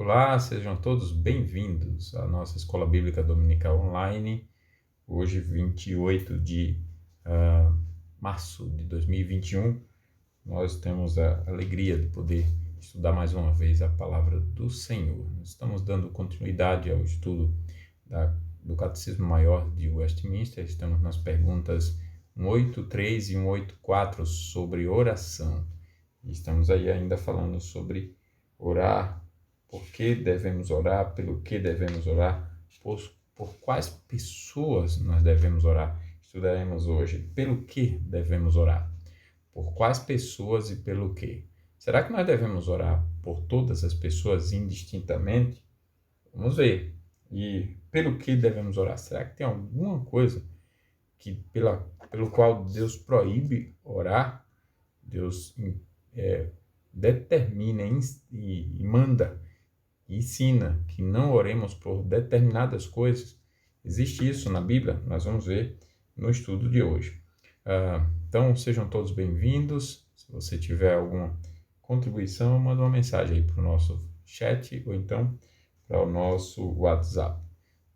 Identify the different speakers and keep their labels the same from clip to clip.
Speaker 1: Olá, sejam todos bem-vindos à nossa Escola Bíblica Dominical Online. Hoje, 28 de ah, março de 2021, nós temos a alegria de poder estudar mais uma vez a palavra do Senhor. Nós estamos dando continuidade ao estudo do Catecismo Maior de Westminster. Estamos nas perguntas 183 e 184 sobre oração. E estamos aí ainda falando sobre orar, por que devemos orar, pelo que devemos orar, por quais pessoas nós devemos orar. Estudaremos hoje pelo que devemos orar, por quais pessoas e pelo que. Será que nós devemos orar por todas as pessoas indistintamente? Vamos ver. E pelo que devemos orar? Será que tem alguma coisa pelo qual Deus proíbe orar? Deus determina e manda e ensina que não oremos por determinadas coisas. Existe isso na Bíblia? Nós vamos ver no estudo de hoje. Então, sejam todos bem-vindos. Se você tiver alguma contribuição, manda uma mensagem aí para o nosso chat ou então para o nosso WhatsApp.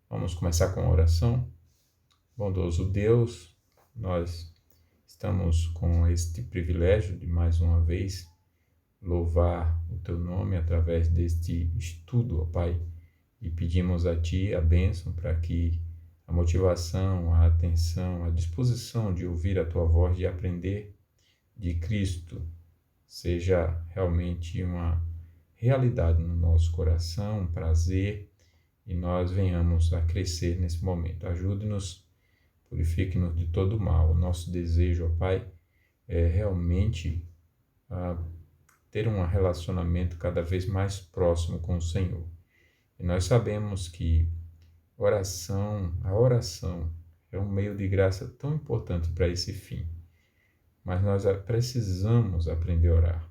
Speaker 1: Vamos começar com a oração. Bondoso Deus, nós estamos com este privilégio de mais uma vez louvar o Teu nome através deste estudo, ó Pai, e pedimos a Ti a bênção para que a motivação, a atenção, a disposição de ouvir a Tua voz, de aprender de Cristo, seja realmente uma realidade no nosso coração, um prazer, e nós venhamos a crescer nesse momento. Ajude-nos, purifique-nos de todo mal. O nosso desejo, ó Pai, é realmente ter um relacionamento cada vez mais próximo com o Senhor. E nós sabemos que a oração é um meio de graça tão importante para esse fim. Mas nós precisamos aprender a orar.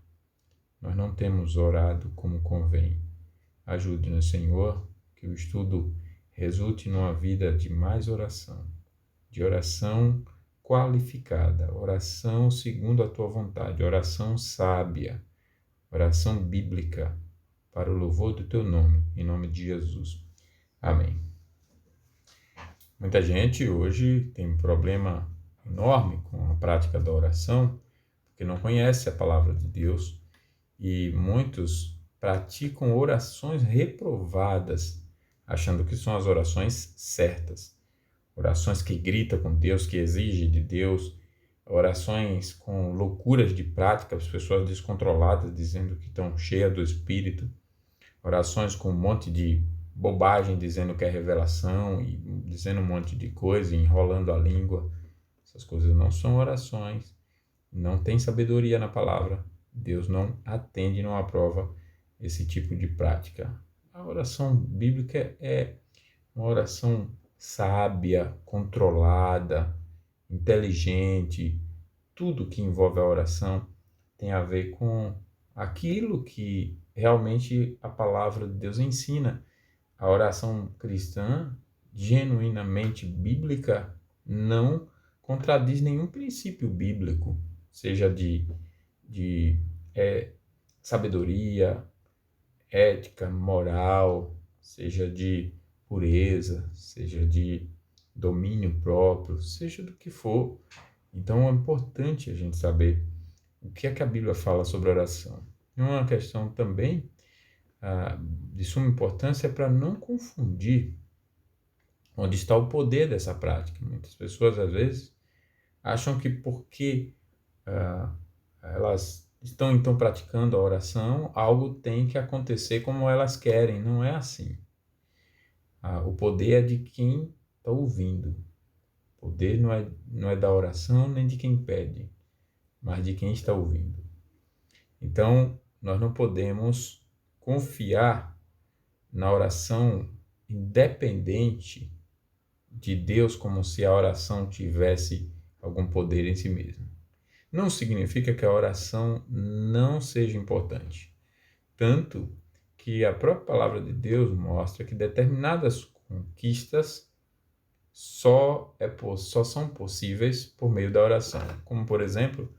Speaker 1: Nós não temos orado como convém. Ajude-nos, Senhor, que o estudo resulte numa vida de mais oração, de oração qualificada, oração segundo a tua vontade, oração sábia, oração bíblica, para o louvor do teu nome, em nome de Jesus. Amém. Muita gente hoje tem um problema enorme com a prática da oração, porque não conhece a palavra de Deus, e muitos praticam orações reprovadas, achando que são as orações certas. Orações que gritam com Deus, que exigem de Deus, orações com loucuras de prática, as pessoas descontroladas dizendo que estão cheias do Espírito, orações com um monte de bobagem dizendo que é revelação e dizendo um monte de coisa, enrolando a língua. Essas coisas não são orações, não tem sabedoria na palavra, Deus não atende e não aprova esse tipo de prática. A oração bíblica é uma oração sábia, controlada, inteligente. Tudo que envolve a oração tem a ver com aquilo que realmente a palavra de Deus ensina. A oração cristã, genuinamente bíblica, não contradiz nenhum princípio bíblico, seja de sabedoria, ética, moral, seja de pureza, seja de domínio próprio, seja do que for. Então é importante a gente saber o que é que a Bíblia fala sobre oração. E uma questão também de suma importância é para não confundir onde está o poder dessa prática. Muitas pessoas, às vezes, acham que porque elas estão então praticando a oração, algo tem que acontecer como elas querem. Não é assim. O poder é de quem está ouvindo. O poder não é da oração nem de quem pede, mas de quem está ouvindo. Então, nós não podemos confiar na oração independente de Deus como se a oração tivesse algum poder em si mesma. Não significa que a oração não seja importante. Tanto que a própria palavra de Deus mostra que determinadas conquistas só são possíveis por meio da oração. Como, por exemplo,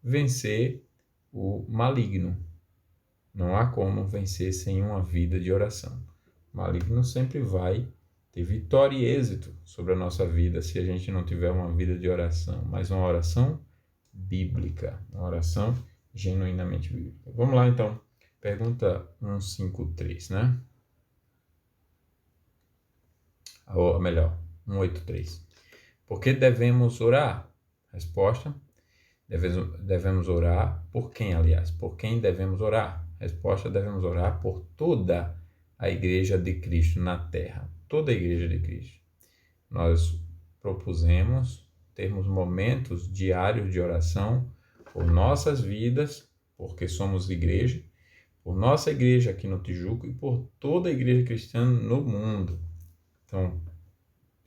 Speaker 1: vencer o maligno. Não há como vencer sem uma vida de oração. O maligno sempre vai ter vitória e êxito sobre a nossa vida se a gente não tiver uma vida de oração, mas uma oração bíblica, uma oração genuinamente bíblica. Vamos lá então, pergunta 153, né? Ou melhor, 183. Por que devemos orar? Resposta: devemos orar por quem, aliás? Por quem devemos orar? Resposta: devemos orar por toda a Igreja de Cristo na Terra. Toda a Igreja de Cristo. Nós propusemos termos momentos diários de oração por nossas vidas, porque somos igreja, por nossa igreja aqui no Tijuco e por toda a igreja cristã no mundo. Então,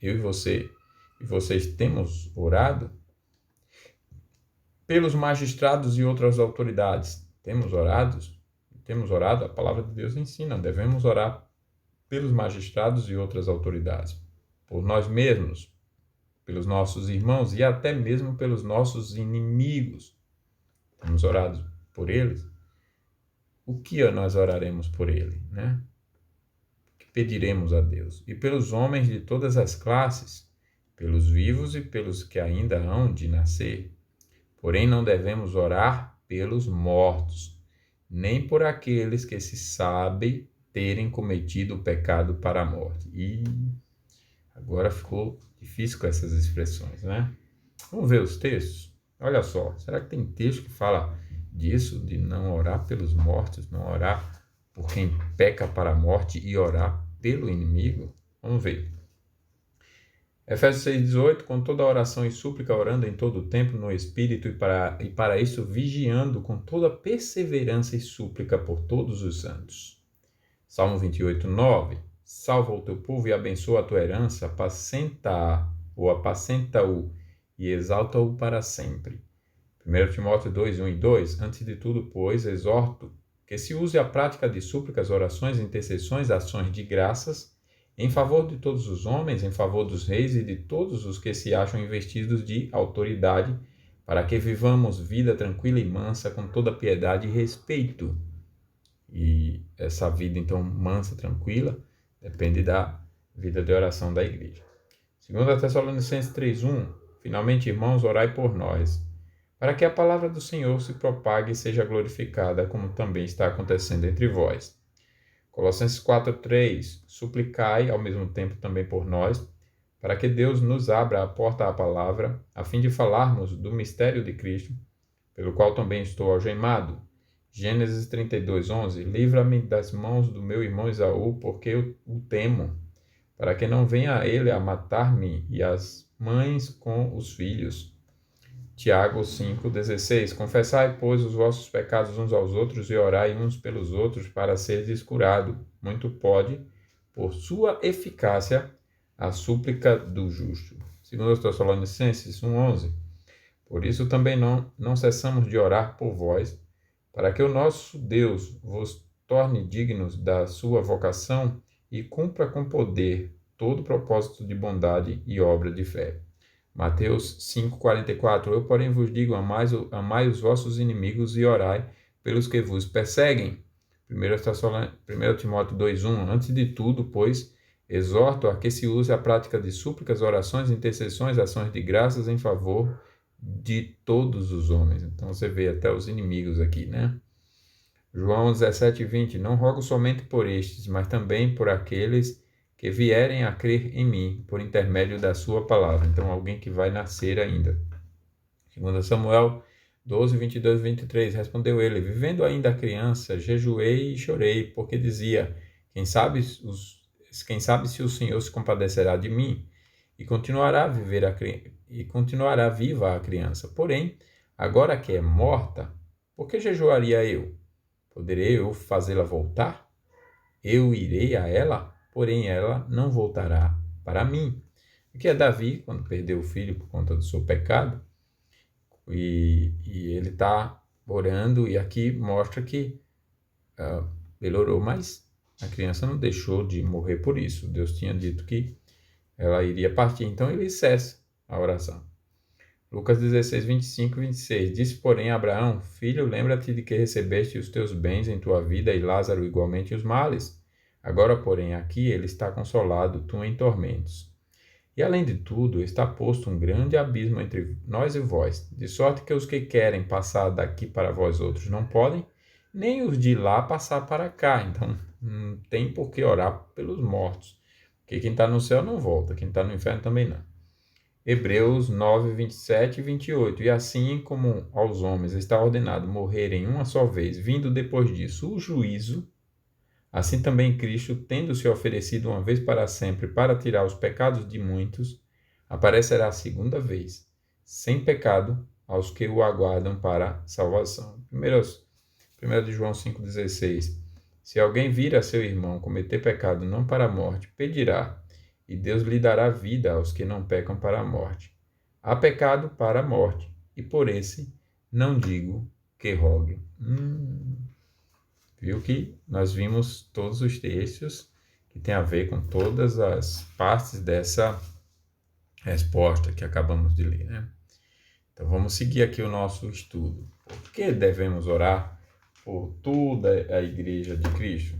Speaker 1: eu e vocês temos orado pelos magistrados e outras autoridades. Temos orado, a palavra de Deus ensina, devemos orar pelos magistrados e outras autoridades, por nós mesmos, pelos nossos irmãos e até mesmo pelos nossos inimigos. Temos orado por eles. O que nós oraremos por ele, né? O que pediremos a Deus? E pelos homens de todas as classes, pelos vivos e pelos que ainda hão de nascer. Porém, não devemos orar pelos mortos, nem por aqueles que se sabe terem cometido o pecado para a morte. E agora ficou difícil com essas expressões, né? Vamos ver os textos? Olha só, será que tem texto que fala disso, de não orar pelos mortos, não orar por quem peca para a morte e orar pelo inimigo? Vamos ver. Efésios 6,18, com toda oração e súplica, orando em todo o tempo no Espírito e para isso vigiando com toda perseverança e súplica por todos os santos. Salmo 28,9, salva o teu povo e abençoa a tua herança, apacenta-o e exalta-o para sempre. 1 Timóteo 2:1 e 2, antes de tudo, pois, exorto que se use a prática de súplicas, orações, intercessões, ações de graças, em favor de todos os homens, em favor dos reis e de todos os que se acham investidos de autoridade, para que vivamos vida tranquila e mansa, com toda piedade e respeito. E essa vida, então, mansa, tranquila, depende da vida de oração da igreja. 2 Tessalonicenses 3:1, finalmente, irmãos, orai por nós, para que a palavra do Senhor se propague e seja glorificada, como também está acontecendo entre vós. Colossenses 4:3, suplicai ao mesmo tempo também por nós, para que Deus nos abra a porta à palavra, a fim de falarmos do mistério de Cristo, pelo qual também estou algemado. Gênesis 32:11, livra-me das mãos do meu irmão Esaú, porque eu o temo, para que não venha ele a matar-me e as mães com os filhos. Tiago 5,16, confessai, pois, os vossos pecados uns aos outros e orai uns pelos outros para seres curado. Muito pode, por sua eficácia, a súplica do justo. 2 Tessalonicenses 1,11, por isso também não cessamos de orar por vós, para que o nosso Deus vos torne dignos da sua vocação e cumpra com poder todo propósito de bondade e obra de fé. Mateus 5,44, eu, porém, vos digo, amai os vossos inimigos e orai pelos que vos perseguem. 1 Timóteo 2,1, antes de tudo, pois, exorto a que se use a prática de súplicas, orações, intercessões, ações de graças em favor de todos os homens. Então, você vê até os inimigos aqui, né? João 17,20, não rogo somente por estes, mas também por aqueles que vierem a crer em mim, por intermédio da sua palavra. Então, alguém que vai nascer ainda. 2 Samuel 12, 22 e 23, respondeu ele, vivendo ainda a criança, jejuei e chorei, porque dizia, quem sabe se o Senhor se compadecerá de mim, e continuará viva a criança. Porém, agora que é morta, por que jejuaria eu? Poderei eu fazê-la voltar? Eu irei a ela? Porém ela não voltará para mim. Aqui é Davi, quando perdeu o filho por conta do seu pecado, e ele está orando, e aqui mostra que ele orou, mas a criança não deixou de morrer por isso. Deus tinha dito que ela iria partir, então ele cessa a oração. Lucas 16, 25 e 26. Disse, porém, a Abraão: Filho, lembra-te de que recebeste os teus bens em tua vida e Lázaro igualmente os males. Agora, porém, aqui ele está consolado, tu em tormentos. E além de tudo, está posto um grande abismo entre nós e vós, de sorte que os que querem passar daqui para vós outros não podem, nem os de lá passar para cá. Então, não tem por que orar pelos mortos, porque quem está no céu não volta, quem está no inferno também não. Hebreus 9, 27 e 28. E assim como aos homens está ordenado morrerem uma só vez, vindo depois disso o juízo, assim também Cristo, tendo se oferecido uma vez para sempre para tirar os pecados de muitos, aparecerá a segunda vez, sem pecado, aos que o aguardam para a salvação. 1 de João 5,16. Se alguém vir a seu irmão cometer pecado não para a morte, pedirá, e Deus lhe dará vida aos que não pecam para a morte. Há pecado para a morte, e por esse não digo que rogue. Viu que nós vimos todos os textos que tem a ver com todas as partes dessa resposta que acabamos de ler, né? Então vamos seguir aqui o nosso estudo. Por que devemos orar por toda a Igreja de Cristo?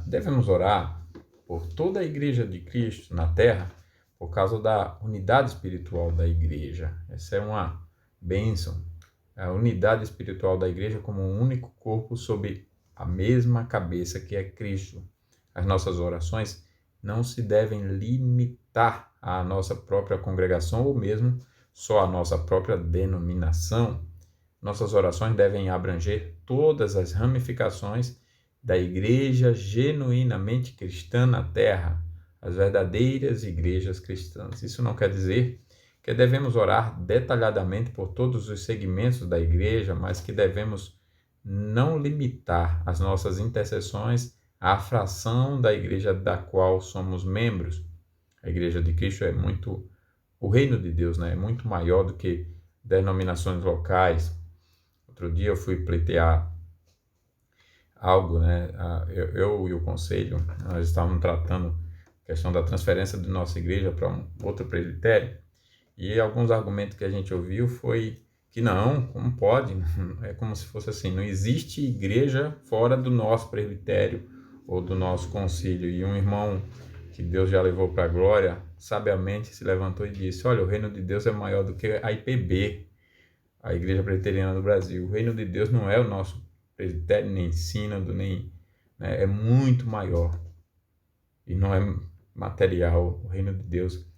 Speaker 1: Devemos orar por toda a Igreja de Cristo na Terra por causa da unidade espiritual da Igreja. Essa é uma bênção. A unidade espiritual da Igreja como um único corpo sob a mesma cabeça que é Cristo. As nossas orações não se devem limitar à nossa própria congregação ou mesmo só à nossa própria denominação. Nossas orações devem abranger todas as ramificações da Igreja genuinamente cristã na Terra, as verdadeiras igrejas cristãs. Isso não quer dizer que devemos orar detalhadamente por todos os segmentos da Igreja, mas que devemos não limitar as nossas intercessões à fração da Igreja da qual somos membros. A Igreja de Cristo é muito... O reino de Deus, né, é muito maior do que denominações locais. Outro dia eu fui pleitear algo, né? Eu e o conselho, nós estávamos tratando a questão da transferência da nossa igreja para um outro presbitério, e alguns argumentos que a gente ouviu foi que não, como pode? É como se fosse assim, não existe igreja fora do nosso presbitério ou do nosso concílio. E um irmão que Deus já levou para a glória, sabiamente se levantou e disse, olha, o reino de Deus é maior do que a IPB, a Igreja Presbiteriana do Brasil. O reino de Deus não é o nosso presbitério, nem sínodo, nem, né, é muito maior. E não é material, o reino de Deus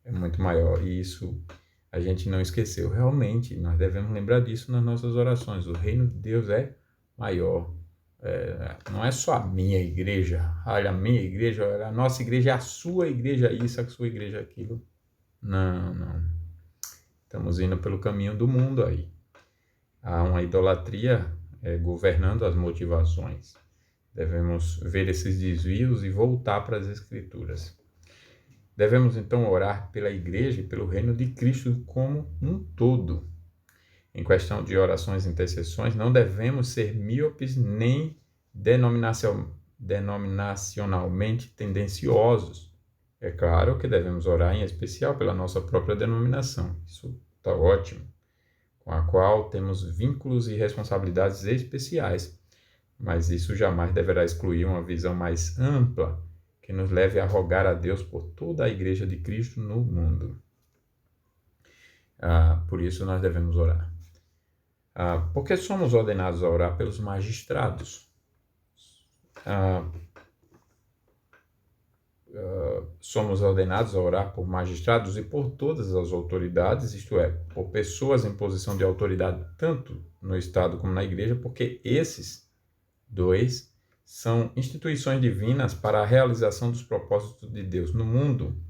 Speaker 1: é muito maior. E isso a gente não esqueceu. Realmente, nós devemos lembrar disso nas nossas orações. O reino de Deus é maior. Não é só a minha igreja. Olha, a minha igreja, olha, a nossa igreja é a sua igreja isso, a sua igreja aquilo. Não, não. Estamos indo pelo caminho do mundo aí. Há uma idolatria governando as motivações. Devemos ver esses desvios e voltar para as Escrituras. Devemos então orar pela igreja e pelo reino de Cristo como um todo. Em questão de orações e intercessões, não devemos ser míopes nem denominacionalmente tendenciosos. É claro que devemos orar em especial pela nossa própria denominação. Isso está ótimo. Com a qual temos vínculos e responsabilidades especiais. Mas isso jamais deverá excluir uma visão mais ampla que nos leve a rogar a Deus por toda a Igreja de Cristo no mundo. Por isso nós devemos orar. Porque somos ordenados a orar pelos magistrados. Somos ordenados a orar por magistrados e por todas as autoridades, isto é, por pessoas em posição de autoridade, tanto no Estado como na Igreja, porque esses dois são instituições divinas para a realização dos propósitos de Deus no mundo,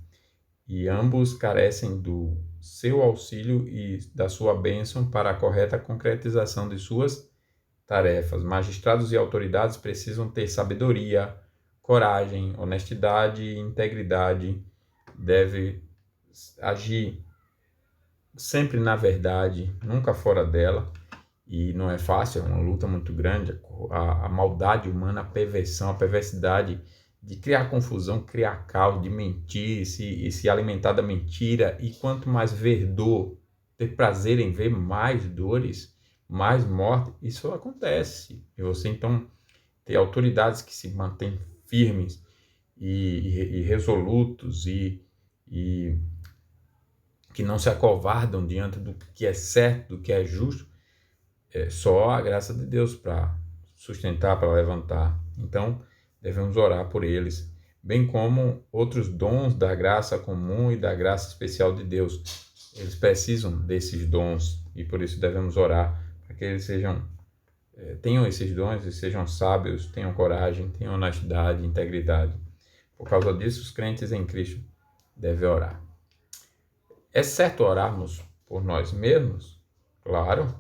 Speaker 1: e ambos carecem do seu auxílio e da sua bênção para a correta concretização de suas tarefas. Magistrados e autoridades precisam ter sabedoria, coragem, honestidade e integridade, deve agir sempre na verdade, nunca fora dela, e não é fácil, é uma luta muito grande, a maldade humana, a perversão, a perversidade de criar confusão, criar caos, de mentir e se alimentar da mentira, e quanto mais verdor ter prazer em ver mais dores, mais morte. Isso acontece. E você, então, ter autoridades que se mantêm firmes e resolutos e que não se acovardam diante do que é certo, do que é justo, é só a graça de Deus para sustentar, para levantar. Então, devemos orar por eles, bem como outros dons da graça comum e da graça especial de Deus. Eles precisam desses dons e por isso devemos orar para que eles tenham esses dons e sejam sábios, tenham coragem, tenham honestidade, integridade. Por causa disso, os crentes em Cristo devem orar. É certo orarmos por nós mesmos? Claro.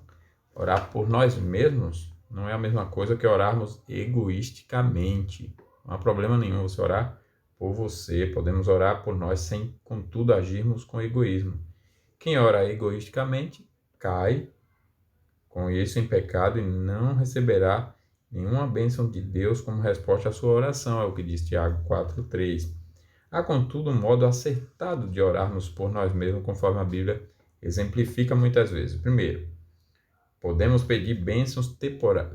Speaker 1: Orar por nós mesmos não é a mesma coisa que orarmos egoisticamente. Não há problema nenhum você orar por você. Podemos orar por nós sem, contudo, agirmos com egoísmo. Quem ora egoisticamente cai com isso em pecado e não receberá nenhuma bênção de Deus como resposta à sua oração, é o que diz Tiago 4,3. Há, contudo, um modo acertado de orarmos por nós mesmos, conforme a Bíblia exemplifica muitas vezes. Primeiro, podemos pedir bênçãos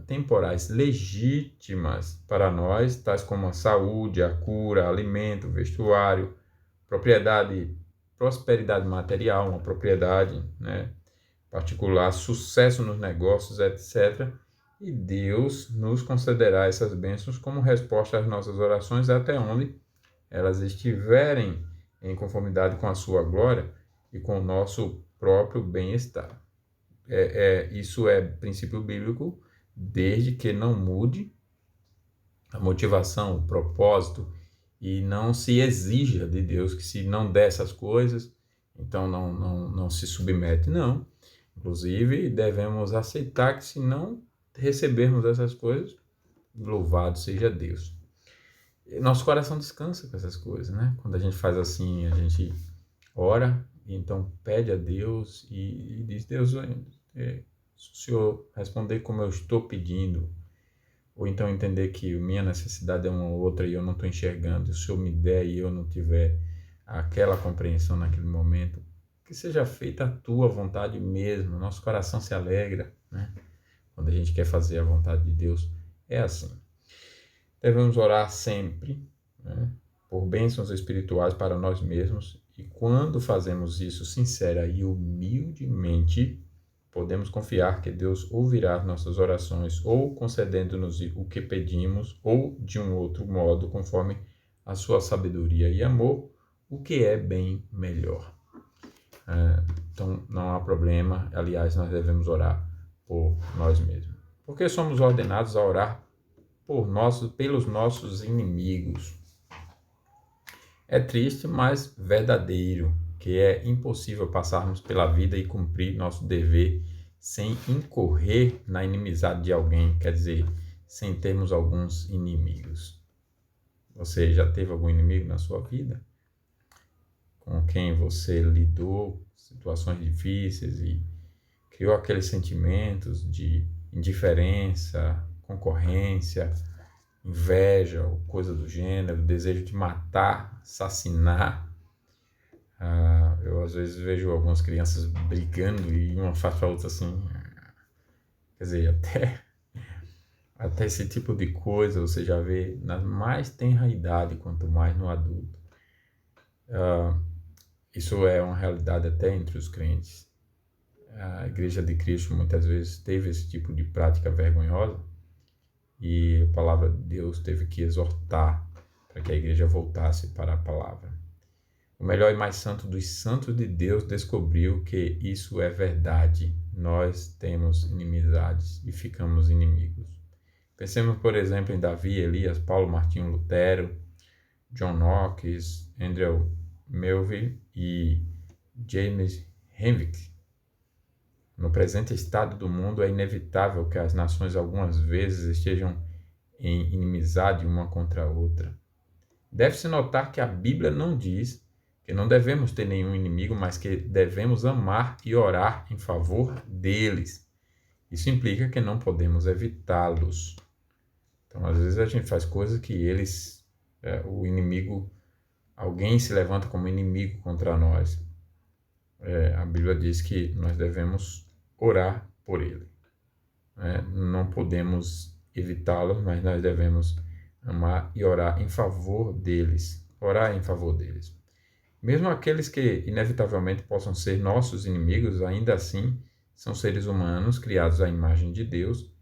Speaker 1: temporais legítimas para nós, tais como a saúde, a cura, alimento, vestuário, propriedade, prosperidade material, uma propriedade, particular, sucesso nos negócios, etc. E Deus nos concederá essas bênçãos como resposta às nossas orações até onde elas estiverem em conformidade com a sua glória e com o nosso próprio bem-estar. Isso é princípio bíblico, desde que não mude a motivação, o propósito, e não se exija de Deus que se não der essas coisas, então não se submete, não. Inclusive, devemos aceitar que se não recebermos essas coisas, louvado seja Deus. Nosso coração descansa com essas coisas, né? Quando a gente faz assim, a gente ora, e então pede a Deus e diz, Deus, se o Senhor responder como eu estou pedindo, ou então entender que minha necessidade é uma ou outra e eu não estou enxergando, se o Senhor me der e eu não tiver aquela compreensão naquele momento, que seja feita a tua vontade mesmo. Nosso coração se alegra, né? Quando a gente quer fazer a vontade de Deus, é assim. Devemos orar sempre, né, por bênçãos espirituais para nós mesmos, e quando fazemos isso sincera e humildemente, podemos confiar que Deus ouvirá as nossas orações, ou concedendo-nos o que pedimos, ou de um outro modo, conforme a sua sabedoria e amor, o que é bem melhor. Então, não há problema. Aliás, nós devemos orar por nós mesmos. Porque somos ordenados a orar pelos nossos inimigos. É triste, mas verdadeiro, que é impossível passarmos pela vida e cumprir nosso dever sem incorrer na inimizade de alguém, quer dizer, sem termos alguns inimigos. Você já teve algum inimigo na sua vida? Com quem você lidou situações difíceis e criou aqueles sentimentos de indiferença, concorrência, inveja ou coisa do gênero, desejo de matar, assassinar. Eu às vezes vejo algumas crianças brigando e uma faz para a outra assim. Quer dizer, até esse tipo de coisa você já vê na mais tenra idade, quanto mais no adulto. Isso é uma realidade até entre os crentes. A Igreja de Cristo muitas vezes teve esse tipo de prática vergonhosa e a palavra de Deus teve que exortar para que a igreja voltasse para a palavra. O melhor e mais santo dos santos de Deus descobriu que isso é verdade. Nós temos inimizades e ficamos inimigos. Pensemos, por exemplo, em Davi, Elias, Paulo, Martinho Lutero, John Knox, Andrew Melville e James Henwick. No presente estado do mundo, é inevitável que as nações algumas vezes estejam em inimizade uma contra a outra. Deve-se notar que a Bíblia não diz que não devemos ter nenhum inimigo, mas que devemos amar e orar em favor deles. Isso implica que não podemos evitá-los. Então, às vezes a gente faz coisas que o inimigo, alguém se levanta como inimigo contra nós. a Bíblia diz que nós devemos orar por ele. Não podemos evitá-los, mas nós devemos amar e orar em favor deles. Orar em favor deles. Mesmo aqueles que inevitavelmente possam ser nossos inimigos, ainda assim são seres humanos criados à imagem de Deus,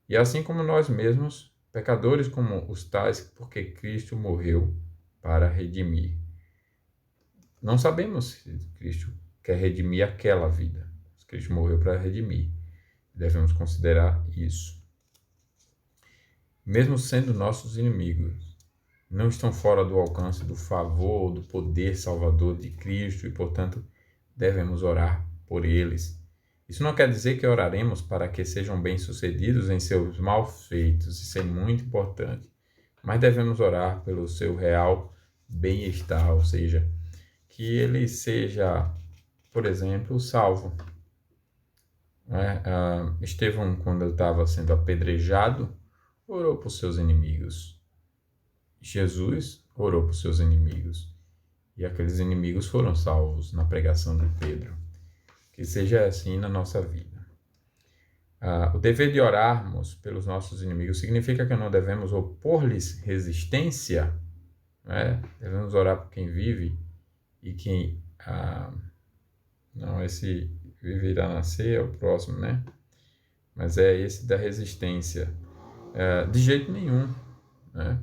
Speaker 1: e assim como nós mesmos, pecadores como os tais, porque Cristo morreu para redimir. Não sabemos se Cristo quer redimir aquela vida. Cristo morreu para redimir. Devemos considerar isso. Mesmo sendo nossos inimigos, não estão fora do alcance do favor, do poder salvador de Cristo e, portanto, devemos orar por eles. Isso não quer dizer que oraremos para que sejam bem-sucedidos em seus malfeitos, isso é muito importante, mas devemos orar pelo seu real bem-estar, ou seja, que ele seja, por exemplo, salvo. Estevão, quando ele estava sendo apedrejado, orou por seus inimigos. Jesus orou por seus inimigos. E aqueles inimigos foram salvos na pregação de Pedro. Que seja assim na nossa vida. O dever de orarmos pelos nossos inimigos significa que não devemos opor-lhes resistência. Devemos orar por quem vive e quem... não, esse vive irá nascer é o próximo, né? Mas é esse da resistência. De jeito nenhum, né?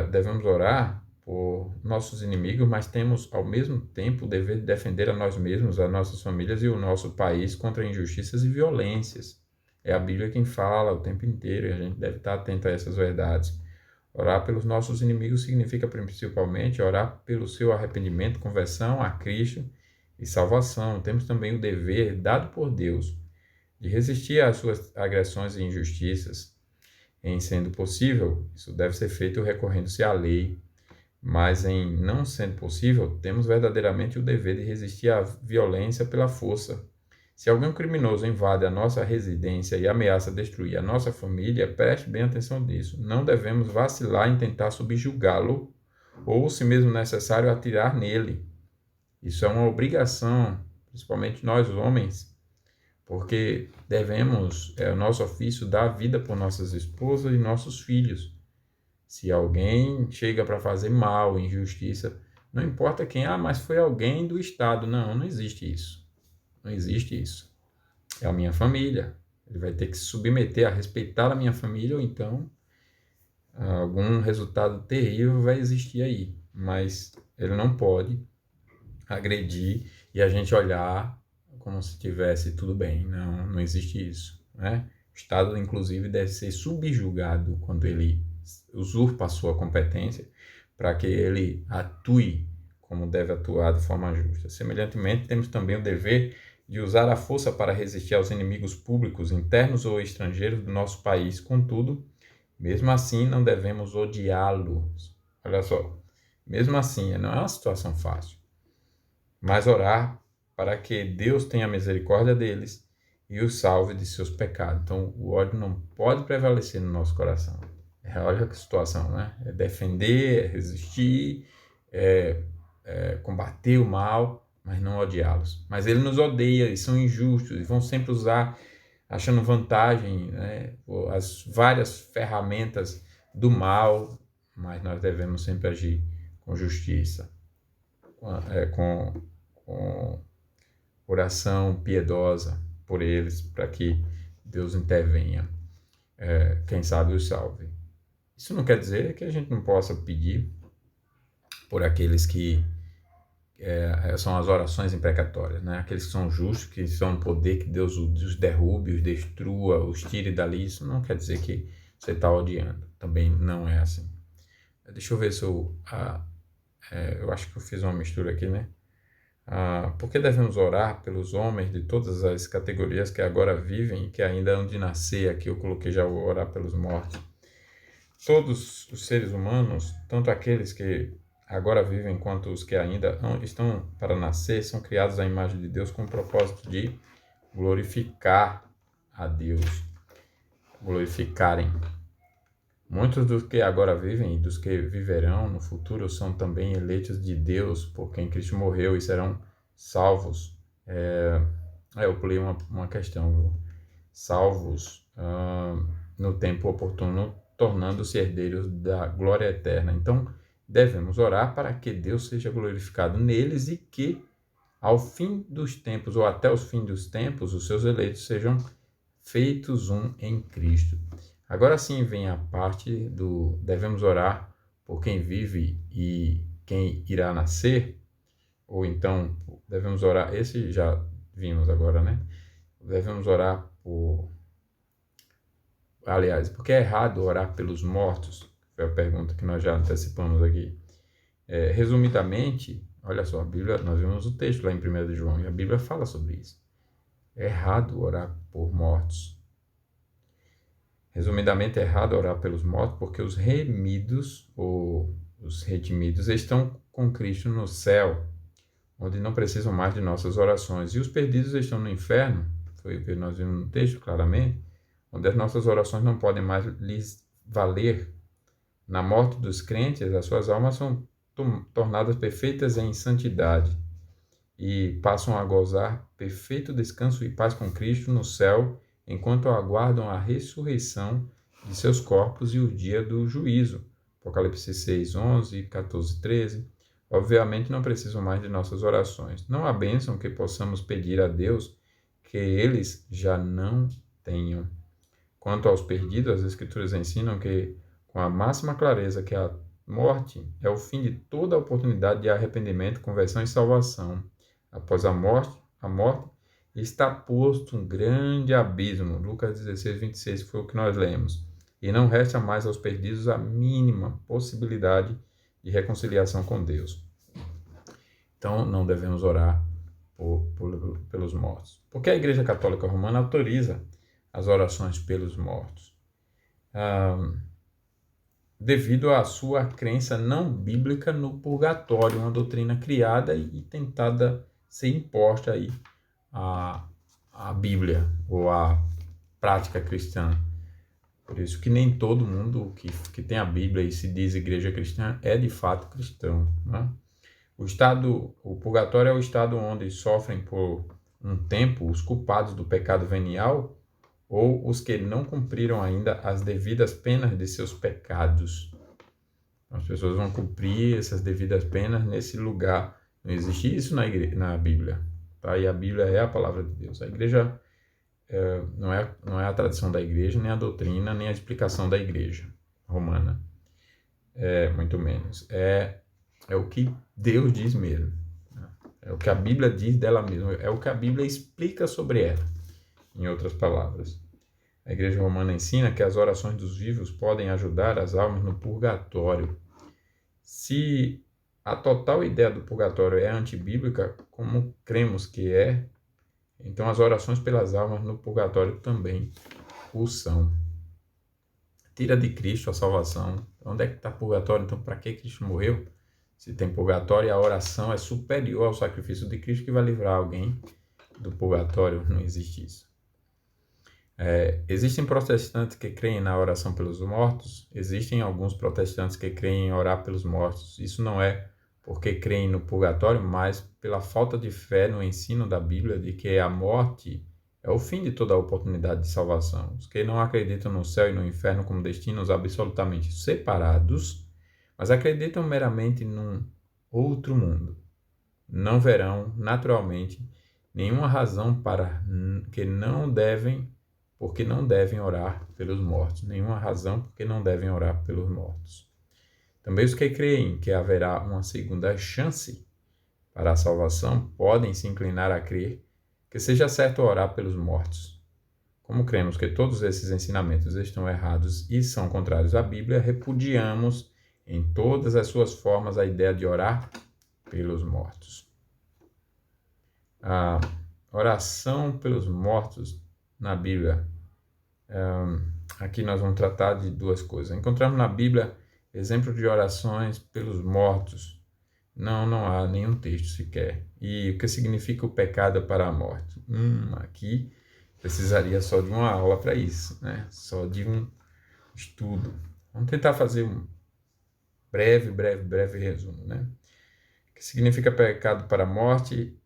Speaker 1: Devemos orar por nossos inimigos, mas temos ao mesmo tempo o dever de defender a nós mesmos, as nossas famílias e o nosso país contra injustiças e violências. É a Bíblia quem fala o tempo inteiro e a gente deve estar atento a essas verdades. Orar pelos nossos inimigos significa principalmente orar pelo seu arrependimento, conversão a Cristo e salvação. Temos também o dever dado por Deus de resistir às suas agressões e injustiças. Em sendo possível, isso deve ser feito recorrendo-se à lei, mas em não sendo possível, temos verdadeiramente o dever de resistir à violência pela força. Se algum criminoso invade a nossa residência e ameaça destruir a nossa família, preste bem atenção nisso. Não devemos vacilar em tentar subjugá-lo ou, se mesmo necessário, atirar nele. Isso é uma obrigação, principalmente nós homens, porque devemos, é o nosso ofício, dar vida por nossas esposas e nossos filhos. Se alguém chega para fazer mal, injustiça, não importa quem, mas foi alguém do Estado. Não, não existe isso. Não existe isso. É a minha família. Ele vai ter que se submeter a respeitar a minha família, ou então algum resultado terrível vai existir aí. Mas ele não pode agredir e a gente olhar como se tivesse tudo bem. Não, não existe isso, né? O Estado, inclusive, deve ser subjugado quando ele usurpa a sua competência para que ele atue como deve atuar de forma justa. Semelhantemente, temos também o dever de usar a força para resistir aos inimigos públicos, internos ou estrangeiros do nosso país. Contudo, mesmo assim, não devemos odiá-los. Olha só, mesmo assim, não é uma situação fácil, mas orar para que Deus tenha misericórdia deles e os salve de seus pecados. Então, o ódio não pode prevalecer no nosso coração. Olha que situação, né? É defender, é resistir, combater o mal, mas não odiá-los. Mas ele nos odeia e são injustos e vão sempre usar, achando vantagem, né, as várias ferramentas do mal, mas nós devemos sempre agir com justiça, com oração piedosa por eles, para que Deus intervenha, quem sabe os salve. Isso não quer dizer que a gente não possa pedir por aqueles que são as orações imprecatórias, né? Aqueles que são justos, que são no poder, que Deus os derrube, os destrua, os tire dali. Isso não quer dizer que você está odiando. Também não é assim. Deixa eu ver se eu acho que eu fiz uma mistura aqui, né? Por que devemos orar pelos homens de todas as categorias que agora vivem e que ainda hão de nascer? Aqui eu coloquei já orar pelos mortos. Todos os seres humanos, tanto aqueles que agora vivem quanto os que ainda estão para nascer, são criados à imagem de Deus com o propósito de glorificar a Deus, glorificarem. Muitos dos que agora vivem e dos que viverão no futuro são também eleitos de Deus por quem Cristo morreu e serão salvos Eu pulei uma questão, viu? Salvos no tempo oportuno, tornando-se herdeiros da glória eterna. Então, devemos orar para que Deus seja glorificado neles e que, ao fim dos tempos, ou até os fins dos tempos, os seus eleitos sejam feitos um em Cristo. Agora sim vem a parte do devemos orar por quem vive e quem irá nascer, ou então devemos orar, esse já vimos agora, né? Devemos orar por, aliás, porque é errado orar pelos mortos? Foi a pergunta que nós já antecipamos aqui. Resumidamente, olha só, a Bíblia, nós vimos o texto lá em 1 de João, e a Bíblia fala sobre isso. É errado orar por mortos. Resumidamente, é errado orar pelos mortos, porque os remidos, ou os redimidos, estão com Cristo no céu, onde não precisam mais de nossas orações. E os perdidos estão no inferno, foi o que nós vimos no texto claramente, onde as nossas orações não podem mais lhes valer. Na morte dos crentes, as suas almas são tornadas perfeitas em santidade e passam a gozar perfeito descanso e paz com Cristo no céu, enquanto aguardam a ressurreição de seus corpos e o dia do juízo. Apocalipse 6, 11, 14, 13. Obviamente não precisam mais de nossas orações. Não há bênção que possamos pedir a Deus que eles já não tenham. Quanto aos perdidos, as Escrituras ensinam que, com a máxima clareza, que a morte é o fim de toda oportunidade de arrependimento, conversão e salvação. Após a morte está posto um grande abismo. Lucas 16, 26 foi o que nós lemos. E não resta mais aos perdidos a mínima possibilidade de reconciliação com Deus. Então, não devemos orar pelos mortos. Porque a Igreja Católica Romana autoriza as orações pelos mortos, devido à sua crença não bíblica no purgatório, uma doutrina criada e tentada ser imposta aí à Bíblia ou à prática cristã. Por isso que nem todo mundo que tem a Bíblia e se diz igreja cristã é de fato cristão, né? O purgatório é o estado onde sofrem por um tempo os culpados do pecado venial ou os que não cumpriram ainda as devidas penas de seus pecados. As pessoas vão cumprir essas devidas penas nesse lugar. Não existe isso na Bíblia. Tá? E a Bíblia é a palavra de Deus. A igreja não é a tradição da igreja, nem a doutrina, nem a explicação da igreja romana. Muito menos. É o que Deus diz mesmo. É o que a Bíblia diz dela mesma. É o que a Bíblia explica sobre ela, em outras palavras. A Igreja Romana ensina que as orações dos vivos podem ajudar as almas no purgatório. Se a total ideia do purgatório é antibíblica, como cremos que é, então as orações pelas almas no purgatório também o são. Tira de Cristo a salvação. Onde é que está o purgatório? Então, para que Cristo morreu? Se tem purgatório, a oração é superior ao sacrifício de Cristo que vai livrar alguém do purgatório. Não existe isso. Existem protestantes que creem na oração pelos mortos? Existem alguns protestantes que creem em orar pelos mortos. Isso não é porque creem no purgatório, mas pela falta de fé no ensino da Bíblia de que a morte é o fim de toda a oportunidade de salvação. Os que não acreditam no céu e no inferno como destinos absolutamente separados, mas acreditam meramente num outro mundo, não verão naturalmente nenhuma razão porque não devem orar pelos mortos. Nenhuma razão porque não devem orar pelos mortos. Também os que creem que haverá uma segunda chance para a salvação podem se inclinar a crer que seja certo orar pelos mortos. Como cremos que todos esses ensinamentos estão errados e são contrários à Bíblia, repudiamos em todas as suas formas a ideia de orar pelos mortos. A oração pelos mortos na Bíblia. Aqui nós vamos tratar de duas coisas. Encontramos na Bíblia exemplos de orações pelos mortos. Não há nenhum texto sequer. E o que significa o pecado para a morte? Aqui precisaria só de uma aula para isso, né? Só de um estudo. Vamos tentar fazer um breve resumo, né? O que significa pecado para a morte?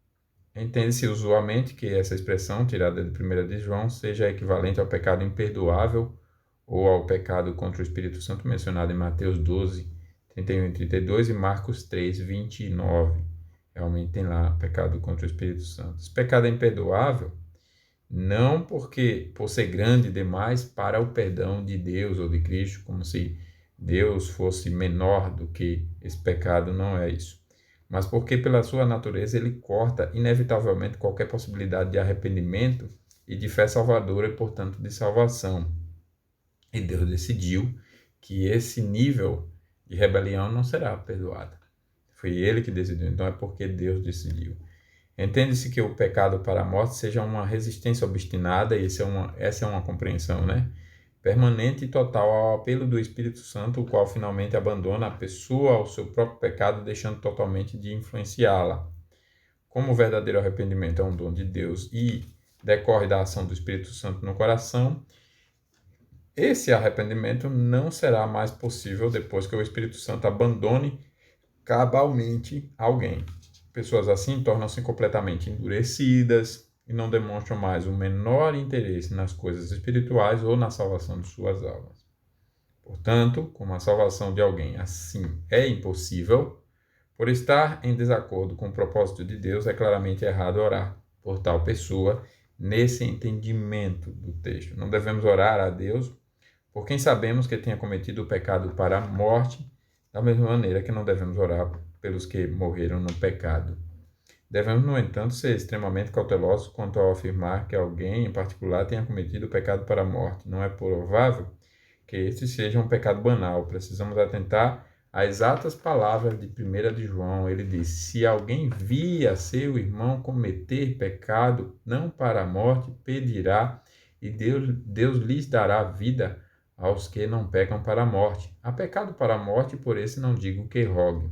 Speaker 1: Entende-se usualmente que essa expressão, tirada de 1 de João, seja equivalente ao pecado imperdoável ou ao pecado contra o Espírito Santo mencionado em Mateus 12, 31 e 32 e Marcos 3, 29. Realmente tem lá pecado contra o Espírito Santo. Esse pecado é imperdoável não porque por ser grande demais para o perdão de Deus ou de Cristo, como se Deus fosse menor do que esse pecado, não é isso. Mas porque pela sua natureza ele corta inevitavelmente qualquer possibilidade de arrependimento e de fé salvadora e, portanto, de salvação. E Deus decidiu que esse nível de rebelião não será perdoado. Foi ele que decidiu, então é porque Deus decidiu. Entende-se que o pecado para a morte seja uma resistência obstinada, e essa é uma compreensão, né? Permanente e total ao apelo do Espírito Santo, o qual finalmente abandona a pessoa ao seu próprio pecado, deixando totalmente de influenciá-la. Como o verdadeiro arrependimento é um dom de Deus e decorre da ação do Espírito Santo no coração, esse arrependimento não será mais possível depois que o Espírito Santo abandone cabalmente alguém. Pessoas assim tornam-se completamente endurecidas e não demonstram mais o menor interesse nas coisas espirituais ou na salvação de suas almas. Portanto, como a salvação de alguém assim é impossível, por estar em desacordo com o propósito de Deus, é claramente errado orar por tal pessoa nesse entendimento do texto. Não devemos orar a Deus por quem sabemos que tenha cometido o pecado para a morte, da mesma maneira que não devemos orar pelos que morreram no pecado. Devemos, no entanto, ser extremamente cautelosos quanto ao afirmar que alguém, em particular, tenha cometido o pecado para a morte. Não é provável que este seja um pecado banal. Precisamos atentar às exatas palavras de 1 de João. Ele diz: se alguém via seu irmão cometer pecado, não para a morte, pedirá, e Deus lhes dará vida aos que não pecam para a morte. Há pecado para a morte, por esse não digo que rogue.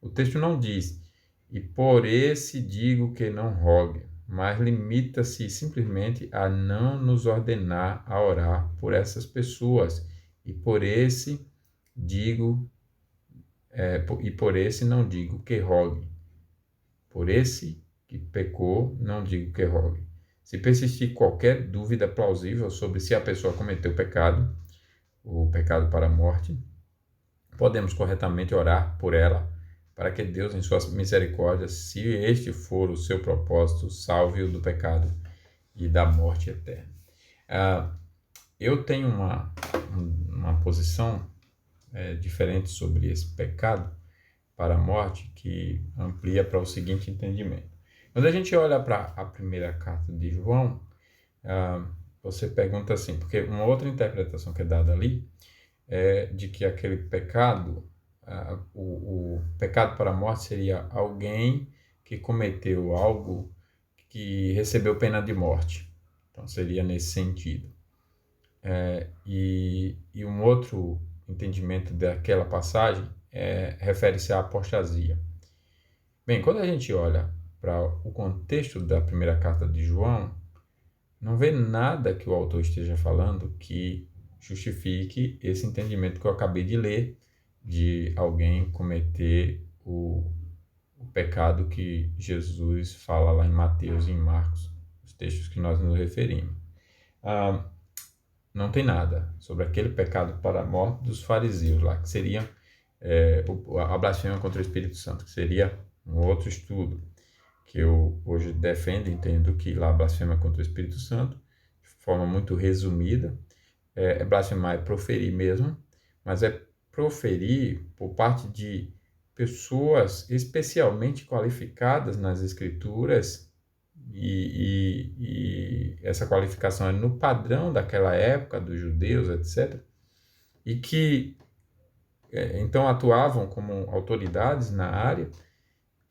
Speaker 1: O texto não diz, e por esse digo que não rogue, mas limita-se simplesmente a não nos ordenar a orar por essas pessoas. E por esse não digo que rogue. Por esse que pecou, não digo que rogue. Se persistir qualquer dúvida plausível sobre se a pessoa cometeu pecado, o pecado para a morte, podemos corretamente orar por ela, para que Deus, em sua misericórdia, se este for o seu propósito, salve-o do pecado e da morte eterna. Eu tenho uma posição diferente sobre esse pecado para a morte, que amplia para o seguinte entendimento. Quando a gente olha para a primeira carta de João, você pergunta assim, porque uma outra interpretação que é dada ali é de que aquele pecado, o pecado para a morte seria alguém que cometeu algo que recebeu pena de morte. Então seria nesse sentido. E um outro entendimento daquela passagem refere-se à apostasia. Bem, quando a gente olha para o contexto da primeira carta de João, não vê nada que o autor esteja falando que justifique esse entendimento que eu acabei de ler, de alguém cometer o pecado que Jesus fala lá em Mateus e em Marcos, os textos que nós nos referimos. Não tem nada sobre aquele pecado para a morte dos fariseus lá, que seria a blasfêmia contra o Espírito Santo, que seria um outro estudo que eu hoje defendo, entendo que lá blasfêmia contra o Espírito Santo, de forma muito resumida, blasfemar é proferir mesmo, mas é proferir por parte de pessoas especialmente qualificadas nas Escrituras, e essa qualificação é no padrão daquela época, dos judeus, etc., e que então atuavam como autoridades na área,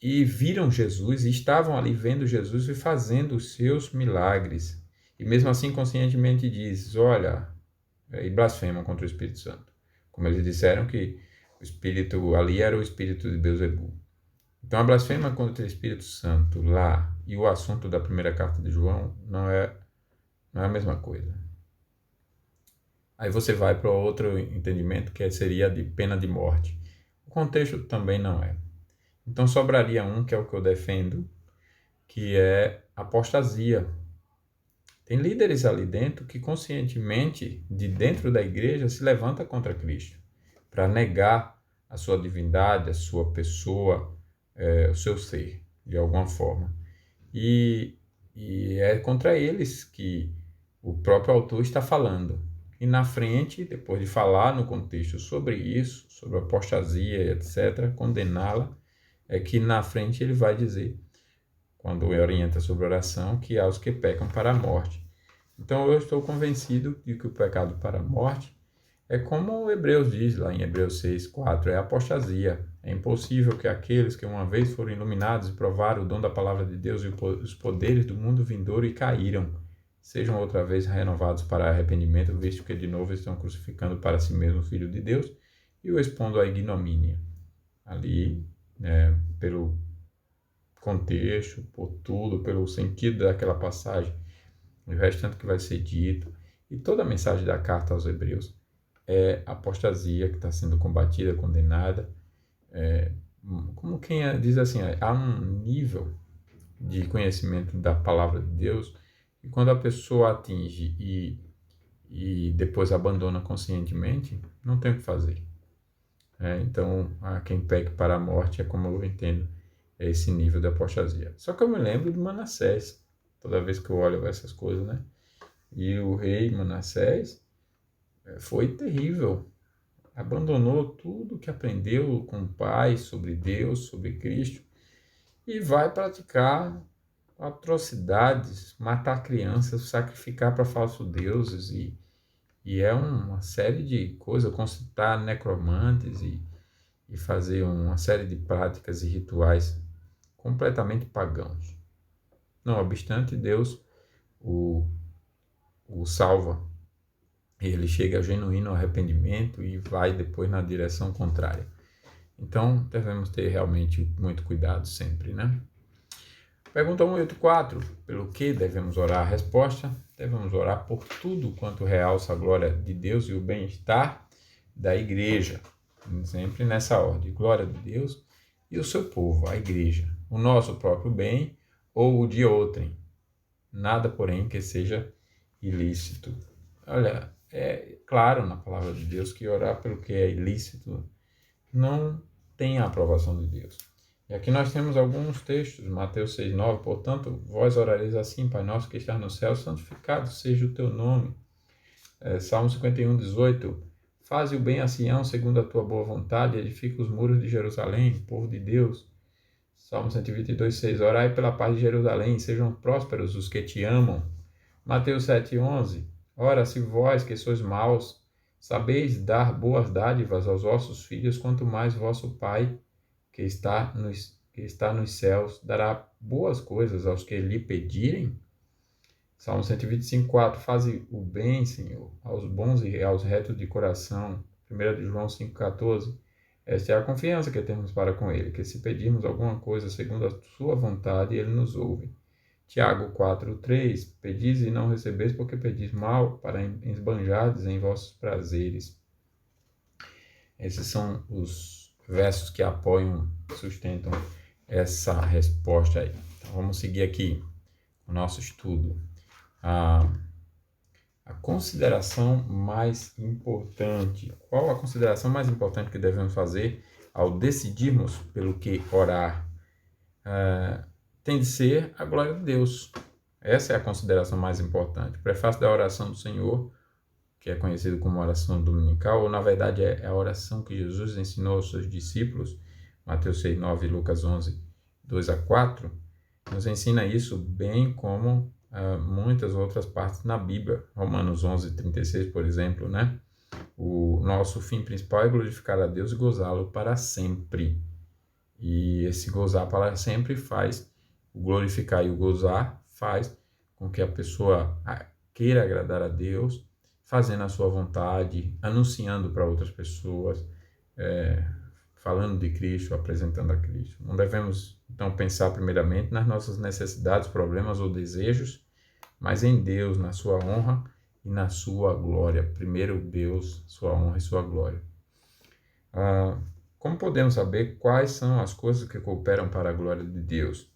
Speaker 1: e viram Jesus, e estavam ali vendo Jesus e fazendo os seus milagres. E mesmo assim, conscientemente diz, olha, e blasfemam contra o Espírito Santo. Como eles disseram que o Espírito ali era o Espírito de Beelzebul. Então, a blasfêmia contra o Espírito Santo lá e o assunto da primeira carta de João não é a mesma coisa. Aí você vai para outro entendimento que seria de pena de morte. O contexto também não é. Então sobraria um, que é o que eu defendo, que é apostasia. Tem líderes ali dentro que conscientemente, de dentro da igreja, se levanta contra Cristo, para negar a sua divindade, a sua pessoa, o seu ser, de alguma forma. E, e é contra eles que o próprio autor está falando. E na frente, depois de falar no contexto sobre isso, sobre apostasia, etc., condená-la, é que na frente ele vai dizer, quando orienta sobre oração, que há os que pecam para a morte. Então eu estou convencido de que o pecado para a morte é como o Hebreus diz lá em Hebreus 6:4, é apostasia. É impossível que aqueles que uma vez foram iluminados e provaram o dom da palavra de Deus e os poderes do mundo vindouro e caíram, sejam outra vez renovados para arrependimento, visto que de novo estão crucificando para si mesmo o Filho de Deus e o expondo à ignomínia. Ali, pelo contexto, por tudo, pelo sentido daquela passagem, o restante que vai ser dito, e toda a mensagem da carta aos Hebreus é apostasia que está sendo combatida, condenada, como quem diz assim, há um nível de conhecimento da palavra de Deus e quando a pessoa atinge e depois abandona conscientemente, não tem o que fazer. Então, a quem peca para a morte é como eu entendo esse nível de apostasia. Só que eu me lembro de Manassés, toda vez que eu olho essas coisas, né? E o rei Manassés foi terrível. Abandonou tudo que aprendeu com o pai sobre Deus, sobre Cristo, e vai praticar atrocidades, matar crianças, sacrificar para falsos deuses, e é uma série de coisas, consultar necromantes e fazer uma série de práticas e rituais completamente pagãos. Não obstante, Deus o salva. Ele chega a genuíno arrependimento e vai depois na direção contrária. Então, devemos ter realmente muito cuidado sempre, né? Pergunta 184. Pelo que devemos orar? A resposta: devemos orar por tudo quanto realça a glória de Deus e o bem-estar da igreja. Sempre nessa ordem. Glória de Deus e o seu povo, a igreja. O nosso próprio bem ou o de outrem. Nada, porém, que seja ilícito. Olha, é claro na palavra de Deus que orar pelo que é ilícito não tem a aprovação de Deus. E aqui nós temos alguns textos, Mateus 6:9, portanto, vós orareis assim, Pai nosso que está no céu, santificado seja o teu nome. Salmo 51:18, faze o bem a Sião segundo a tua boa vontade, edifica os muros de Jerusalém, povo de Deus. Salmo 122:6, orai pela paz de Jerusalém, sejam prósperos os que te amam. Mateus 7:11, ora, se vós que sois maus, sabeis dar boas dádivas aos vossos filhos, quanto mais vosso Pai, que está nos céus, dará boas coisas aos que lhe pedirem. Salmo 125:4, faze o bem, Senhor, aos bons e aos retos de coração. 1 de João 5:14, esta é a confiança que temos para com Ele, que se pedirmos alguma coisa segundo a sua vontade, Ele nos ouve. Tiago 4:3, pedis e não recebeis porque pedis mal, para esbanjardes em vossos prazeres. Esses são os versos que apoiam, sustentam essa resposta aí. Então, vamos seguir aqui o nosso estudo. A consideração mais importante. Qual a consideração mais importante que devemos fazer ao decidirmos pelo que orar? Tem de ser a glória de Deus. Essa é a consideração mais importante. O prefácio da oração do Senhor, que é conhecido como oração dominical, ou na verdade é a oração que Jesus ensinou aos seus discípulos, Mateus 6:9 e Lucas 11:2-4, nos ensina isso, bem como muitas outras partes na Bíblia. Romanos 11:36, por exemplo, né? O nosso fim principal é glorificar a Deus e gozá-lo para sempre. E esse gozar para sempre faz, o glorificar e o gozar faz com que a pessoa queira agradar a Deus, fazendo a sua vontade, anunciando para outras pessoas, falando de Cristo, apresentando a Cristo. Não devemos, então, pensar primeiramente nas nossas necessidades, problemas ou desejos, mas em Deus, na sua honra e na sua glória. Primeiro Deus, sua honra e sua glória. Como podemos saber quais são as coisas que cooperam para a glória de Deus?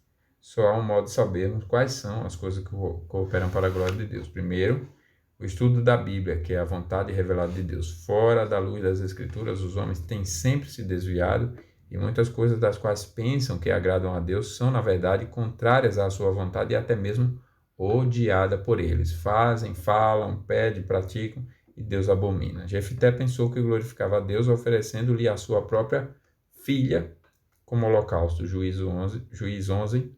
Speaker 1: só há um modo de sabermos quais são as coisas que cooperam para a glória de Deus. Primeiro, o estudo da Bíblia, que é a vontade revelada de Deus. Fora da luz das Escrituras, os homens têm sempre se desviado e muitas coisas das quais pensam que agradam a Deus são, na verdade, contrárias à sua vontade e até mesmo odiada por eles. Fazem, falam, pedem, praticam e Deus abomina. Jefté pensou que glorificava a Deus oferecendo-lhe a sua própria filha como holocausto. Juiz 11,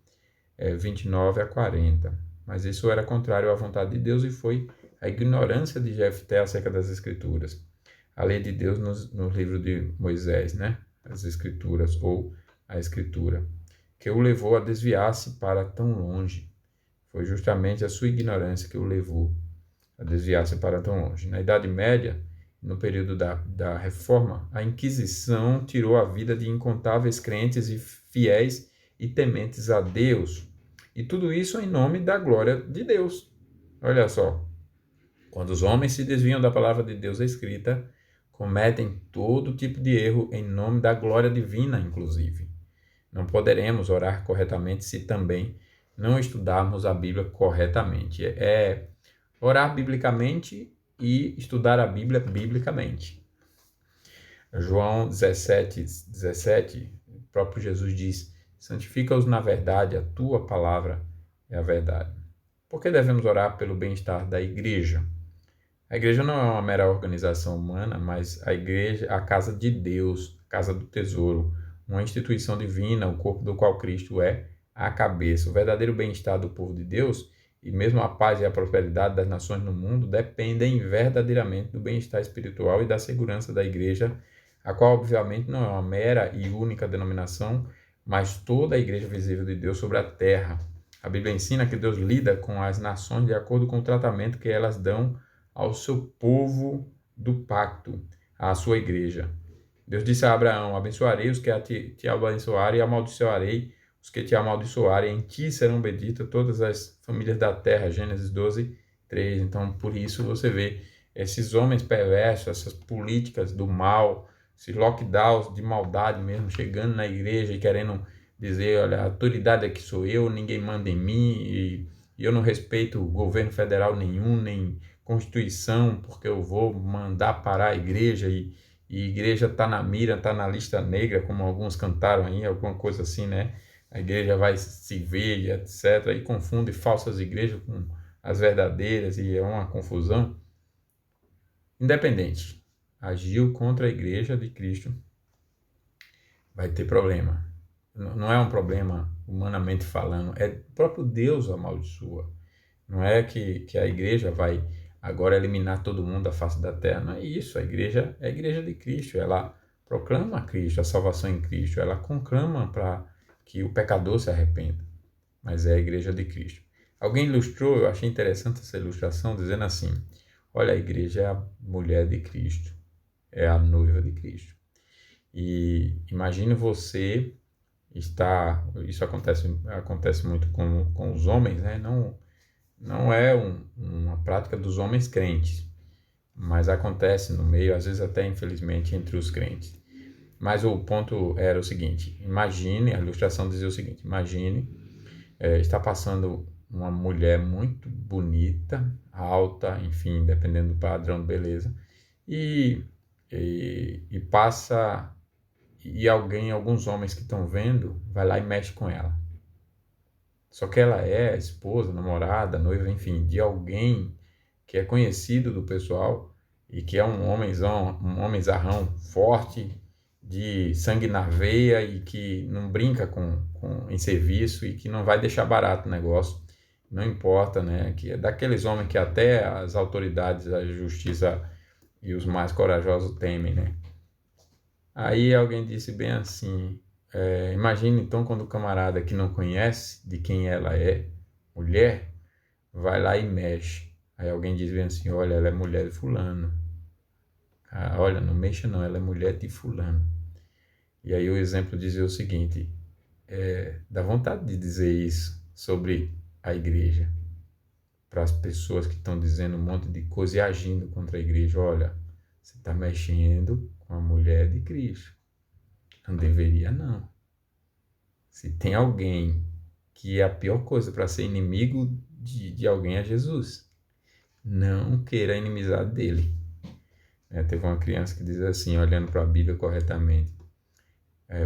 Speaker 1: 29 a 40. Mas isso era contrário à vontade de Deus e foi a ignorância de Jefté acerca das Escrituras. A lei de Deus no livro de Moisés, né? As Escrituras ou a Escritura, que o levou a desviar-se para tão longe. Foi justamente a sua ignorância que o levou a desviar-se para tão longe. Na Idade Média, no período da Reforma, a Inquisição tirou a vida de incontáveis crentes e fiéis e tementes a Deus. E tudo isso em nome da glória de Deus. Olha só, quando os homens se desviam da palavra de Deus escrita, cometem todo tipo de erro em nome da glória divina, inclusive. Não poderemos orar corretamente se também não estudarmos a Bíblia corretamente. Orar biblicamente e estudar a Bíblia biblicamente. João 17, o próprio Jesus diz: santifica-os na verdade, a tua palavra é a verdade. Por que devemos orar pelo bem-estar da igreja? A igreja não é uma mera organização humana, mas a igreja, a casa de Deus, a casa do tesouro, uma instituição divina, o corpo do qual Cristo é a cabeça. O verdadeiro bem-estar do povo de Deus e mesmo a paz e a prosperidade das nações no mundo dependem verdadeiramente do bem-estar espiritual e da segurança da igreja, a qual obviamente não é uma mera e única denominação, mas toda a igreja visível de Deus sobre a terra. A Bíblia ensina que Deus lida com as nações de acordo com o tratamento que elas dão ao seu povo do pacto, à sua igreja. Deus disse a Abraão: abençoarei os que te abençoarem e amaldiçoarei os que te amaldiçoarem. Em ti serão benditas todas as famílias da terra. Gênesis 12, 3. Então, por isso você vê esses homens perversos, essas políticas do mal, esses lockdowns de maldade mesmo, chegando na igreja e querendo dizer: olha, a autoridade aqui sou eu, ninguém manda em mim, e eu não respeito governo federal nenhum, nem Constituição, porque eu vou mandar parar a igreja e a igreja está na mira, está na lista negra, como alguns cantaram aí, alguma coisa assim, né? A igreja vai se ver, etc. E confunde falsas igrejas com as verdadeiras e é uma confusão. Independente, agiu contra a igreja de Cristo, vai ter problema. Não é um problema humanamente falando, é o próprio Deus amaldiçoa. Não é que a igreja vai agora eliminar todo mundo da face da terra. Não é isso. A igreja é a igreja de Cristo. Ela proclama Cristo, a salvação em Cristo. Ela conclama para que o pecador se arrependa. Mas é a igreja de Cristo. Alguém ilustrou, eu achei interessante essa ilustração, dizendo assim: olha, a igreja é a mulher de Cristo. É a noiva de Cristo. E imagine você estar... Isso acontece muito com os homens, né? Não é uma prática dos homens crentes, mas acontece no meio, às vezes até infelizmente, entre os crentes. Mas o ponto era o seguinte: imagine, a ilustração dizia o seguinte: imagine, está passando uma mulher muito bonita, alta, enfim, dependendo do padrão de beleza, e passa, e alguns homens que estão vendo, vai lá e mexe com ela. Só que ela é esposa, namorada, noiva, enfim, de alguém que é conhecido do pessoal e que é um homenzarrão forte, de sangue na veia e que não brinca em serviço e que não vai deixar barato o negócio, não importa, né? Que é daqueles homens que até as autoridades, a justiça e os mais corajosos temem, né? Aí alguém disse bem assim: imagine então quando o camarada que não conhece de quem ela é, mulher, vai lá e mexe. Aí alguém diz bem assim: olha, ela é mulher de fulano. Ah, olha, não mexa não, ela é mulher de fulano. E aí o exemplo dizia o seguinte: dá vontade de dizer isso sobre a igreja, para as pessoas que estão dizendo um monte de coisa e agindo contra a igreja. Olha, você está mexendo com a mulher de Cristo. Não deveria, não. Se tem alguém que a pior coisa para ser inimigo de alguém é Jesus. Não queira a inimizade dele. Teve uma criança que diz assim, olhando para a Bíblia corretamente,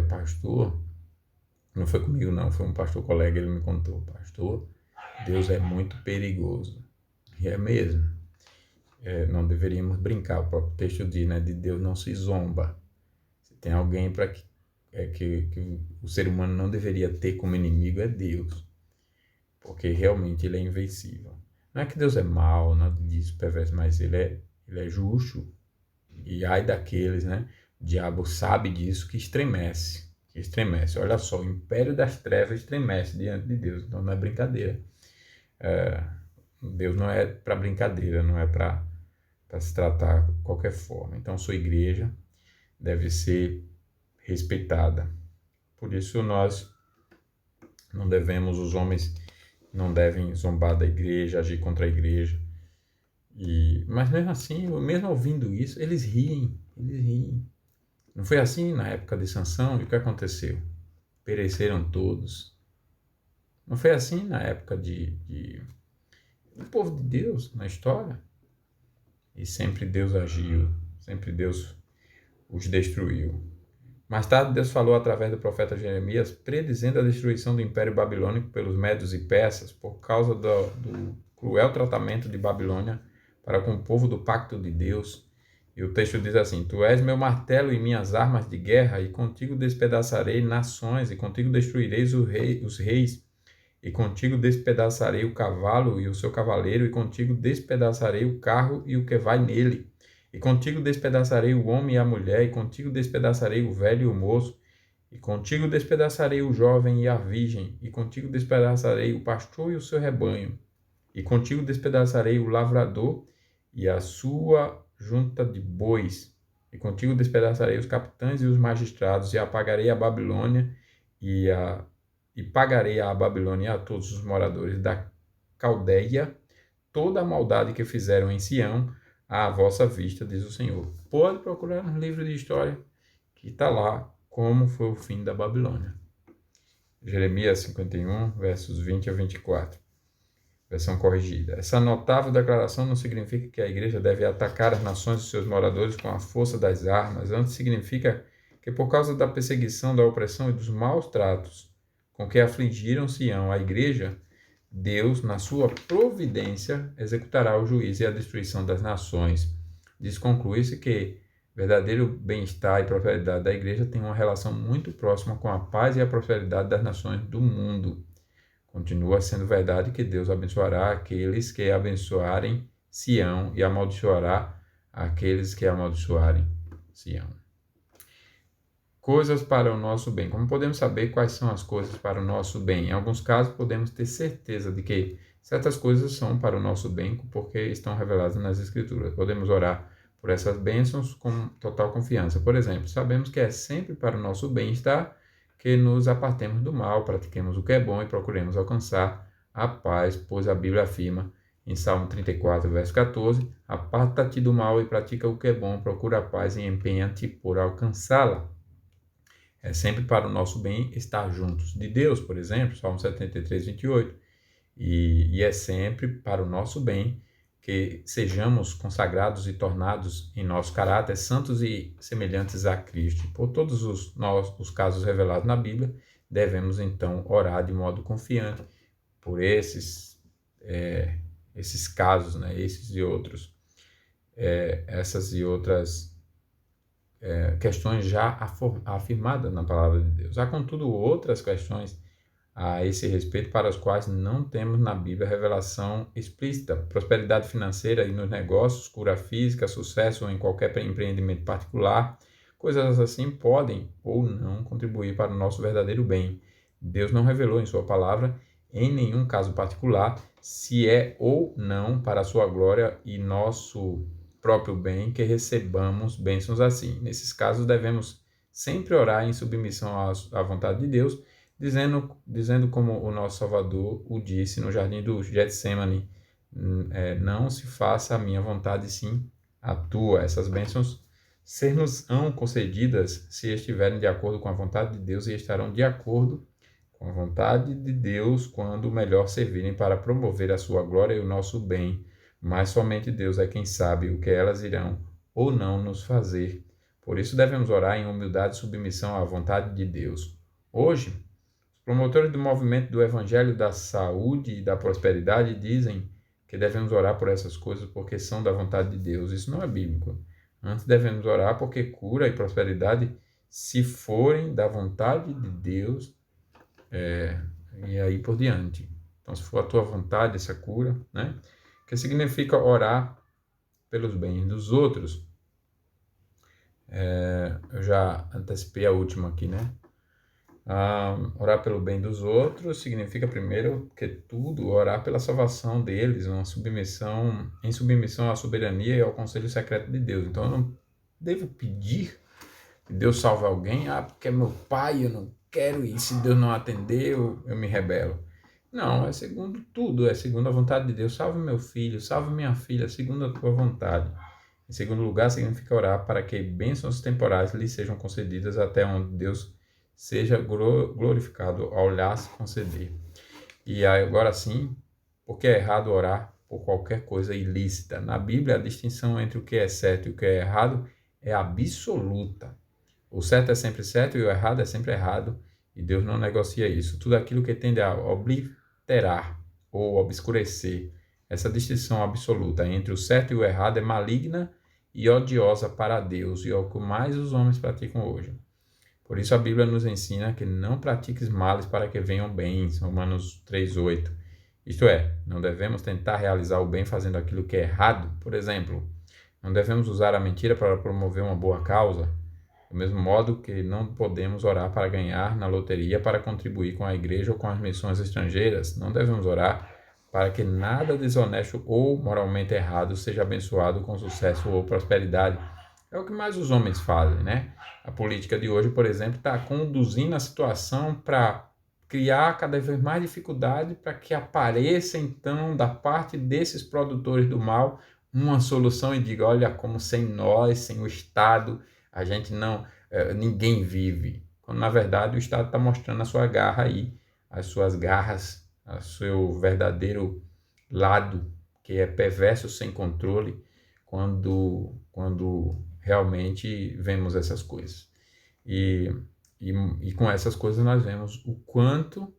Speaker 1: pastor, não foi comigo não, foi um pastor colega, ele me contou, pastor, Deus é muito perigoso. E é mesmo. Não deveríamos brincar, o próprio texto diz, né, de Deus não se zomba. Se tem alguém para que o ser humano não deveria ter como inimigo, é Deus. Porque realmente ele é invencível. Não é que Deus é mau, nada disso, perverso, mas ele é justo. E ai daqueles, né? O diabo sabe disso, que estremece. Olha só, o império das trevas estremece diante de Deus. Então não é brincadeira. Deus não é para brincadeira, não é para se tratar de qualquer forma. Então sua igreja deve ser respeitada. Por isso nós não devemos, os homens não devem zombar da igreja, agir contra a igreja. Mas mesmo assim, mesmo ouvindo isso, eles riem. Não foi assim na época de Sansão? E o que aconteceu? Pereceram todos. Não foi assim na época do povo de Deus, na história? E sempre Deus agiu, sempre Deus os destruiu. Mais tarde, Deus falou através do profeta Jeremias, predizendo a destruição do Império Babilônico pelos Medos e Persas por causa do cruel tratamento de Babilônia para com o povo do pacto de Deus. E o texto diz assim, tu és meu martelo e minhas armas de guerra, e contigo despedaçarei nações, e contigo destruirei os reis, e contigo despedaçarei o cavalo e o seu cavaleiro, e contigo despedaçarei o carro e o que vai nele. E contigo despedaçarei o homem e a mulher, e contigo despedaçarei o velho e o moço, e contigo despedaçarei o jovem e a virgem, e contigo despedaçarei o pastor e o seu rebanho, e contigo despedaçarei o lavrador e a sua junta de bois, e contigo despedaçarei os capitães e os magistrados, e apagarei a Babilônia e pagarei a Babilônia e a todos os moradores da Caldeia toda a maldade que fizeram em Sião à vossa vista, diz o Senhor. Pode procurar no livro de história, que está lá como foi o fim da Babilônia. Jeremias 51, versos 20 a 24. Versão corrigida. Essa notável declaração não significa que a igreja deve atacar as nações e seus moradores com a força das armas, antes significa que por causa da perseguição, da opressão e dos maus tratos com que afligiram Sião, a igreja, Deus, na sua providência, executará o juízo e a destruição das nações. Diz conclui-se que verdadeiro bem-estar e prosperidade da igreja tem uma relação muito próxima com a paz e a prosperidade das nações do mundo. Continua sendo verdade que Deus abençoará aqueles que abençoarem Sião e amaldiçoará aqueles que amaldiçoarem Sião. Coisas para o nosso bem. Como podemos saber quais são as coisas para o nosso bem? Em alguns casos, podemos ter certeza de que certas coisas são para o nosso bem porque estão reveladas nas Escrituras. Podemos orar por essas bênçãos com total confiança. Por exemplo, sabemos que é sempre para o nosso bem-estar que nos apartemos do mal, pratiquemos o que é bom e procuremos alcançar a paz, pois a Bíblia afirma em Salmo 34, verso 14, aparta-te do mal e pratica o que é bom, procura a paz e empenha-te por alcançá-la. É sempre para o nosso bem estar juntos de Deus, por exemplo, Salmo 73, 28. E é sempre para o nosso bem que sejamos consagrados e tornados em nosso caráter santos e semelhantes a Cristo. Por todos os casos revelados na Bíblia, devemos então orar de modo confiante por esses casos, né? Esses e outros, essas e outras questões já afirmadas na palavra de Deus. Há, contudo, outras questões a esse respeito para as quais não temos na Bíblia revelação explícita. Prosperidade financeira e nos negócios, cura física, sucesso em qualquer empreendimento particular, coisas assim podem ou não contribuir para o nosso verdadeiro bem. Deus não revelou em sua palavra, em nenhum caso particular, se é ou não para a sua glória e nosso próprio bem que recebamos bênçãos assim. Nesses casos, devemos sempre orar em submissão à vontade de Deus, dizendo como o nosso Salvador o disse no jardim do Getsemane, não se faça a minha vontade, sim a tua. Essas bênçãos ser-nos-ão concedidas se estiverem de acordo com a vontade de Deus e estarão de acordo com a vontade de Deus, quando melhor servirem para promover a sua glória e o nosso bem, mas somente Deus é quem sabe o que elas irão ou não nos fazer. Por isso devemos orar em humildade e submissão à vontade de Deus. Hoje, os promotores do movimento do Evangelho da Saúde e da Prosperidade dizem que devemos orar por essas coisas porque são da vontade de Deus. Isso não é bíblico. Antes devemos orar porque cura e prosperidade, se forem da vontade de Deus, e aí por diante. Então, se for a tua vontade essa cura, né? Que significa orar pelos bens dos outros. Eu já antecipei a última aqui, né? Orar pelo bem dos outros significa, primeiro que tudo, orar pela salvação deles, em submissão à soberania e ao conselho secreto de Deus. Então, eu não devo pedir que Deus salve alguém, porque é meu pai, eu não quero, e se Deus não atender, eu me rebelo. Não, é segundo tudo, é segundo a vontade de Deus. Salve meu filho, salve minha filha, segundo a tua vontade. Em segundo lugar, significa orar para que bênçãos temporais lhe sejam concedidas até onde Deus seja glorificado ao lhe conceder. E agora sim, porque é errado orar por qualquer coisa ilícita. Na Bíblia, a distinção entre o que é certo e o que é errado é absoluta. O certo é sempre certo e o errado é sempre errado, e Deus não negocia isso. Tudo aquilo que tende a obliterar ou obscurecer essa distinção absoluta entre o certo e o errado é maligna e odiosa para Deus, e é o que mais os homens praticam hoje. Por isso a Bíblia nos ensina que não pratiques males para que venham bens, Romanos 3,8. Isto é, não devemos tentar realizar o bem fazendo aquilo que é errado. Por exemplo, não devemos usar a mentira para promover uma boa causa. Do mesmo modo que não podemos orar para ganhar na loteria para contribuir com a igreja ou com as missões estrangeiras, não devemos orar para que nada desonesto ou moralmente errado seja abençoado com sucesso ou prosperidade. É o que mais os homens fazem, né? A política de hoje, por exemplo, está conduzindo a situação para criar cada vez mais dificuldade para que apareça, então, da parte desses produtores do mal, uma solução e diga, olha, como sem nós, sem o Estado, a gente não, ninguém vive. Quando, na verdade, o Estado está mostrando a sua garra aí, as suas garras, o seu verdadeiro lado, que é perverso sem controle, quando realmente vemos essas coisas. E com essas coisas nós vemos o quanto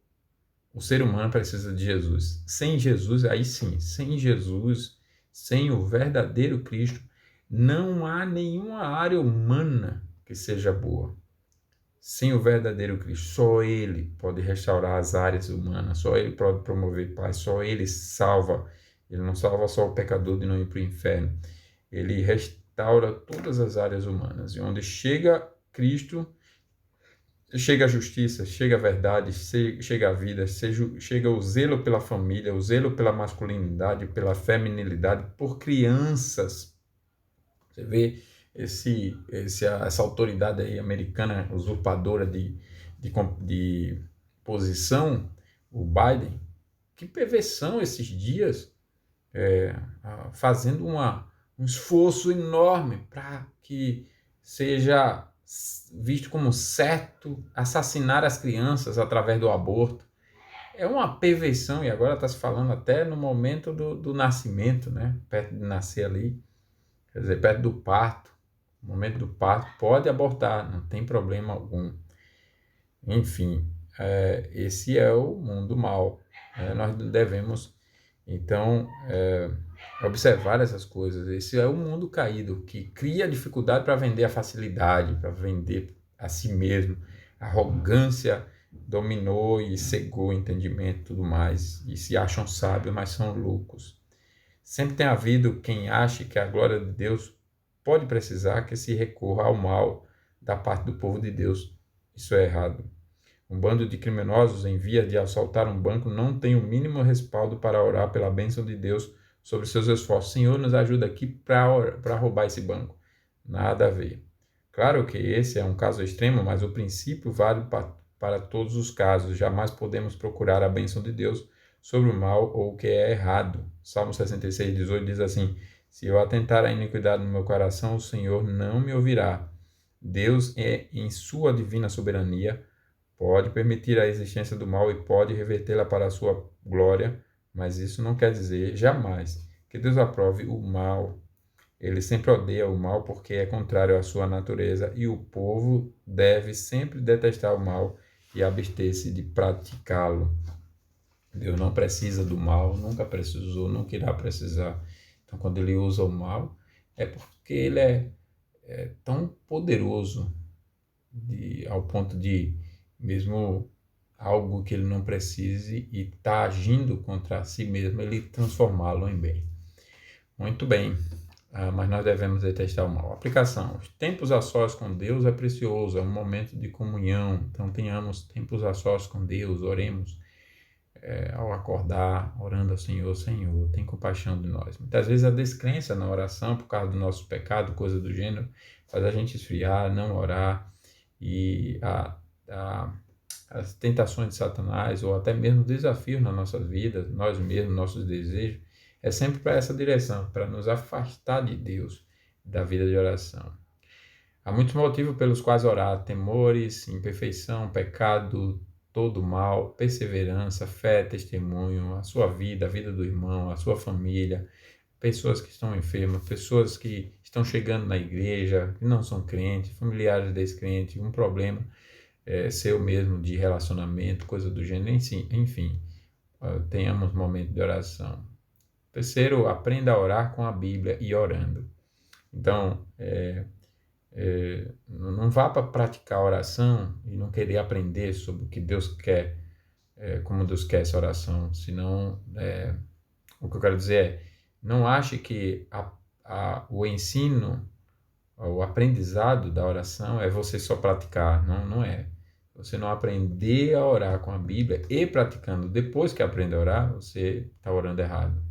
Speaker 1: o ser humano precisa de Jesus. Sem Jesus, aí sim, sem Jesus, sem o verdadeiro Cristo, não há nenhuma área humana que seja boa. Sem o verdadeiro Cristo, só Ele pode restaurar as áreas humanas, só Ele pode promover paz, só Ele salva. Ele não salva só o pecador de não ir para o inferno. Ele restaura todas as áreas humanas. E onde chega Cristo, chega a justiça, chega a verdade, chega a vida, chega o zelo pela família, o zelo pela masculinidade, pela feminilidade, por crianças. Você vê essa autoridade aí americana usurpadora de posição, o Biden, que perversão esses dias, fazendo um esforço enorme para que seja visto como certo assassinar as crianças através do aborto. É uma perversão, e agora está se falando até no momento do nascimento, né? Perto de nascer ali, quer dizer, perto do parto. No momento do parto, pode abortar, não tem problema algum. Enfim, esse é o mundo mal. Nós devemos, então, observar essas coisas. Esse é o mundo caído, que cria dificuldade para vender a facilidade, para vender a si mesmo. A arrogância dominou e cegou o entendimento e tudo mais. E se acham sábios, mas são loucos. Sempre tem havido quem ache que a glória de Deus pode precisar que se recorra ao mal da parte do povo de Deus. Isso é errado. Um bando de criminosos em via de assaltar um banco não tem o mínimo respaldo para orar pela bênção de Deus sobre seus esforços. Senhor, nos ajuda aqui para roubar esse banco. Nada a ver. Claro que esse é um caso extremo, mas o princípio vale para todos os casos. Jamais podemos procurar a bênção de Deus sobre o mal ou o que é errado. Salmo 66:18 diz assim: se eu atentar à iniquidade no meu coração, o Senhor não me ouvirá. Deus em sua divina soberania, pode permitir a existência do mal e pode revertê-la para a sua glória, mas isso não quer dizer jamais que Deus aprove o mal. Ele sempre odeia o mal porque é contrário à sua natureza e o povo deve sempre detestar o mal e abster-se de praticá-lo. Deus não precisa do mal, nunca precisou, nunca irá precisar. Então, quando ele usa o mal, é porque ele é tão poderoso ao ponto de, mesmo algo que ele não precise e está agindo contra si mesmo, ele transformá-lo em bem. Muito bem, mas nós devemos detestar o mal. Aplicação. Os tempos a sós com Deus é precioso, é um momento de comunhão. Então tenhamos tempos a sós com Deus, oremos ao acordar, orando ao Senhor, Senhor, tem compaixão de nós. Muitas vezes a descrença na oração, por causa do nosso pecado, coisa do gênero, faz a gente esfriar, não orar, e as tentações de Satanás, ou até mesmo desafios na nossa vida, nós mesmos, nossos desejos, é sempre para essa direção, para nos afastar de Deus, da vida de oração. Há muitos motivos pelos quais orar: temores, imperfeição, pecado, todo mal, perseverança, fé, testemunho, a sua vida, a vida do irmão, a sua família, pessoas que estão enfermas, pessoas que estão chegando na igreja, que não são crentes, familiares descrentes, um problema seu mesmo de relacionamento, coisa do gênero, enfim, tenhamos momento de oração. Terceiro, aprenda a orar com a Bíblia e orando. Então, não vá para praticar oração e não querer aprender sobre o que Deus quer, como Deus quer essa oração, senão, o que eu quero dizer é, não ache que o ensino, o aprendizado da oração é você só praticar, não é. Você não aprender a orar com a Bíblia e praticando depois que aprende a orar, você está orando errado.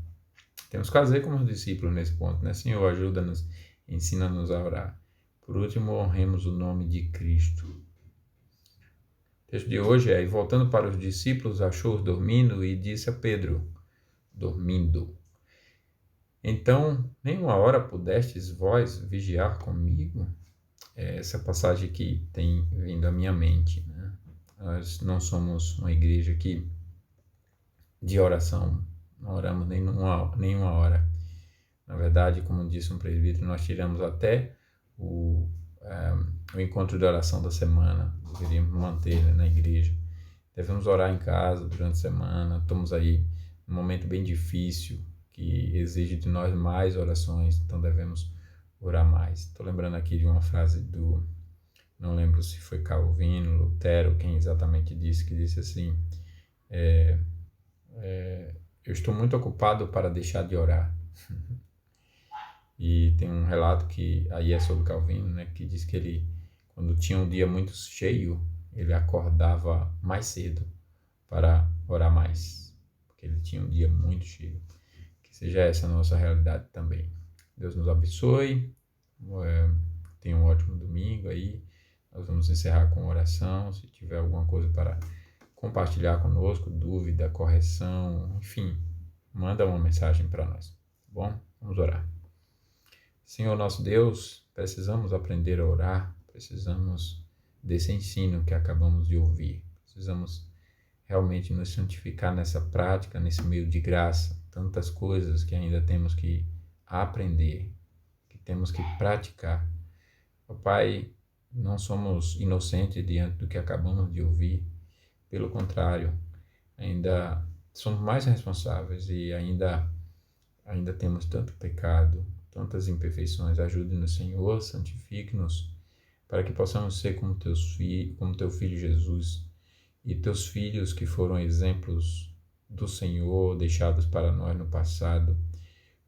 Speaker 1: Temos que fazer como os discípulos nesse ponto, né? Senhor, ajuda-nos, ensina-nos a orar. Por último, honremos o nome de Cristo. O texto de hoje é: e voltando para os discípulos, achou-os dormindo e disse a Pedro, dormindo: então, nem uma hora pudestes vós vigiar comigo? Essa passagem que tem vindo à minha mente, né? Nós não somos uma igreja de oração, não oramos nenhuma hora. Na verdade, como disse um presbítero, nós tiramos até o encontro de oração da semana, deveríamos manter, né, na igreja. Devemos orar em casa durante a semana, estamos aí num momento bem difícil, que exige de nós mais orações, então devemos orar mais. Estou lembrando aqui de uma frase não lembro se foi Calvino, Lutero, quem exatamente disse, que disse assim: eu estou muito ocupado para deixar de orar. E tem um relato que aí é sobre Calvino, né, que diz que ele, quando tinha um dia muito cheio, ele acordava mais cedo para orar mais, porque ele tinha um dia muito cheio. Que seja essa a nossa realidade também. Deus nos abençoe. Tenha um ótimo domingo aí. Nós vamos encerrar com oração. Se tiver alguma coisa para compartilhar conosco, dúvida, correção, enfim, manda uma mensagem para nós. Tá bom? Vamos orar. Senhor nosso Deus, precisamos aprender a orar, precisamos desse ensino que acabamos de ouvir. Precisamos realmente nos santificar nessa prática, nesse meio de graça. Tantas coisas que ainda temos que aprender, que temos que praticar. Ó Pai, não somos inocentes diante do que acabamos de ouvir. Pelo contrário, ainda somos mais responsáveis e ainda temos tanto pecado, tantas imperfeições. Ajude-nos, Senhor, santifique-nos, para que possamos ser como teu Filho Jesus, e teus filhos que foram exemplos do Senhor, deixados para nós no passado,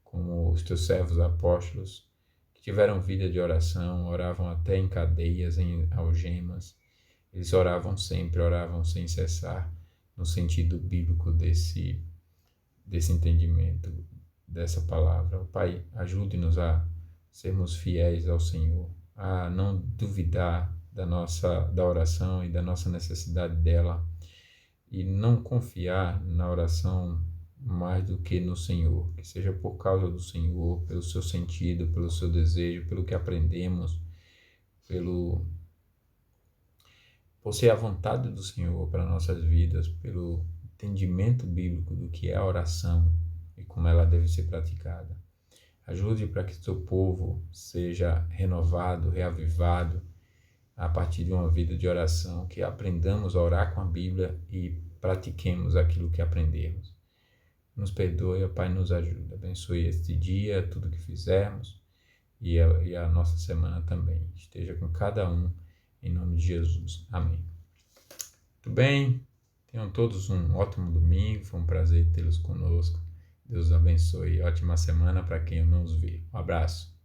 Speaker 1: como os teus servos apóstolos, que tiveram vida de oração, oravam até em cadeias, em algemas. Eles oravam sempre, oravam sem cessar, no sentido bíblico desse entendimento, dessa palavra. Pai, ajude-nos a sermos fiéis ao Senhor, a não duvidar da oração e da nossa necessidade dela, e não confiar na oração mais do que no Senhor, que seja por causa do Senhor, pelo seu sentido, pelo seu desejo, pelo que aprendemos, por ser a vontade do Senhor para nossas vidas, pelo entendimento bíblico do que é a oração e como ela deve ser praticada. Ajude para que o teu povo seja renovado, reavivado a partir de uma vida de oração, que aprendamos a orar com a Bíblia e pratiquemos aquilo que aprendemos. Nos perdoe, ó Pai, nos ajuda. Abençoe este dia, tudo que fizermos e a nossa semana também. Esteja com cada um, em nome de Jesus. Amém. Muito bem, tenham todos um ótimo domingo, foi um prazer tê-los conosco. Deus os abençoe. Ótima semana para quem eu não os vi. Um abraço.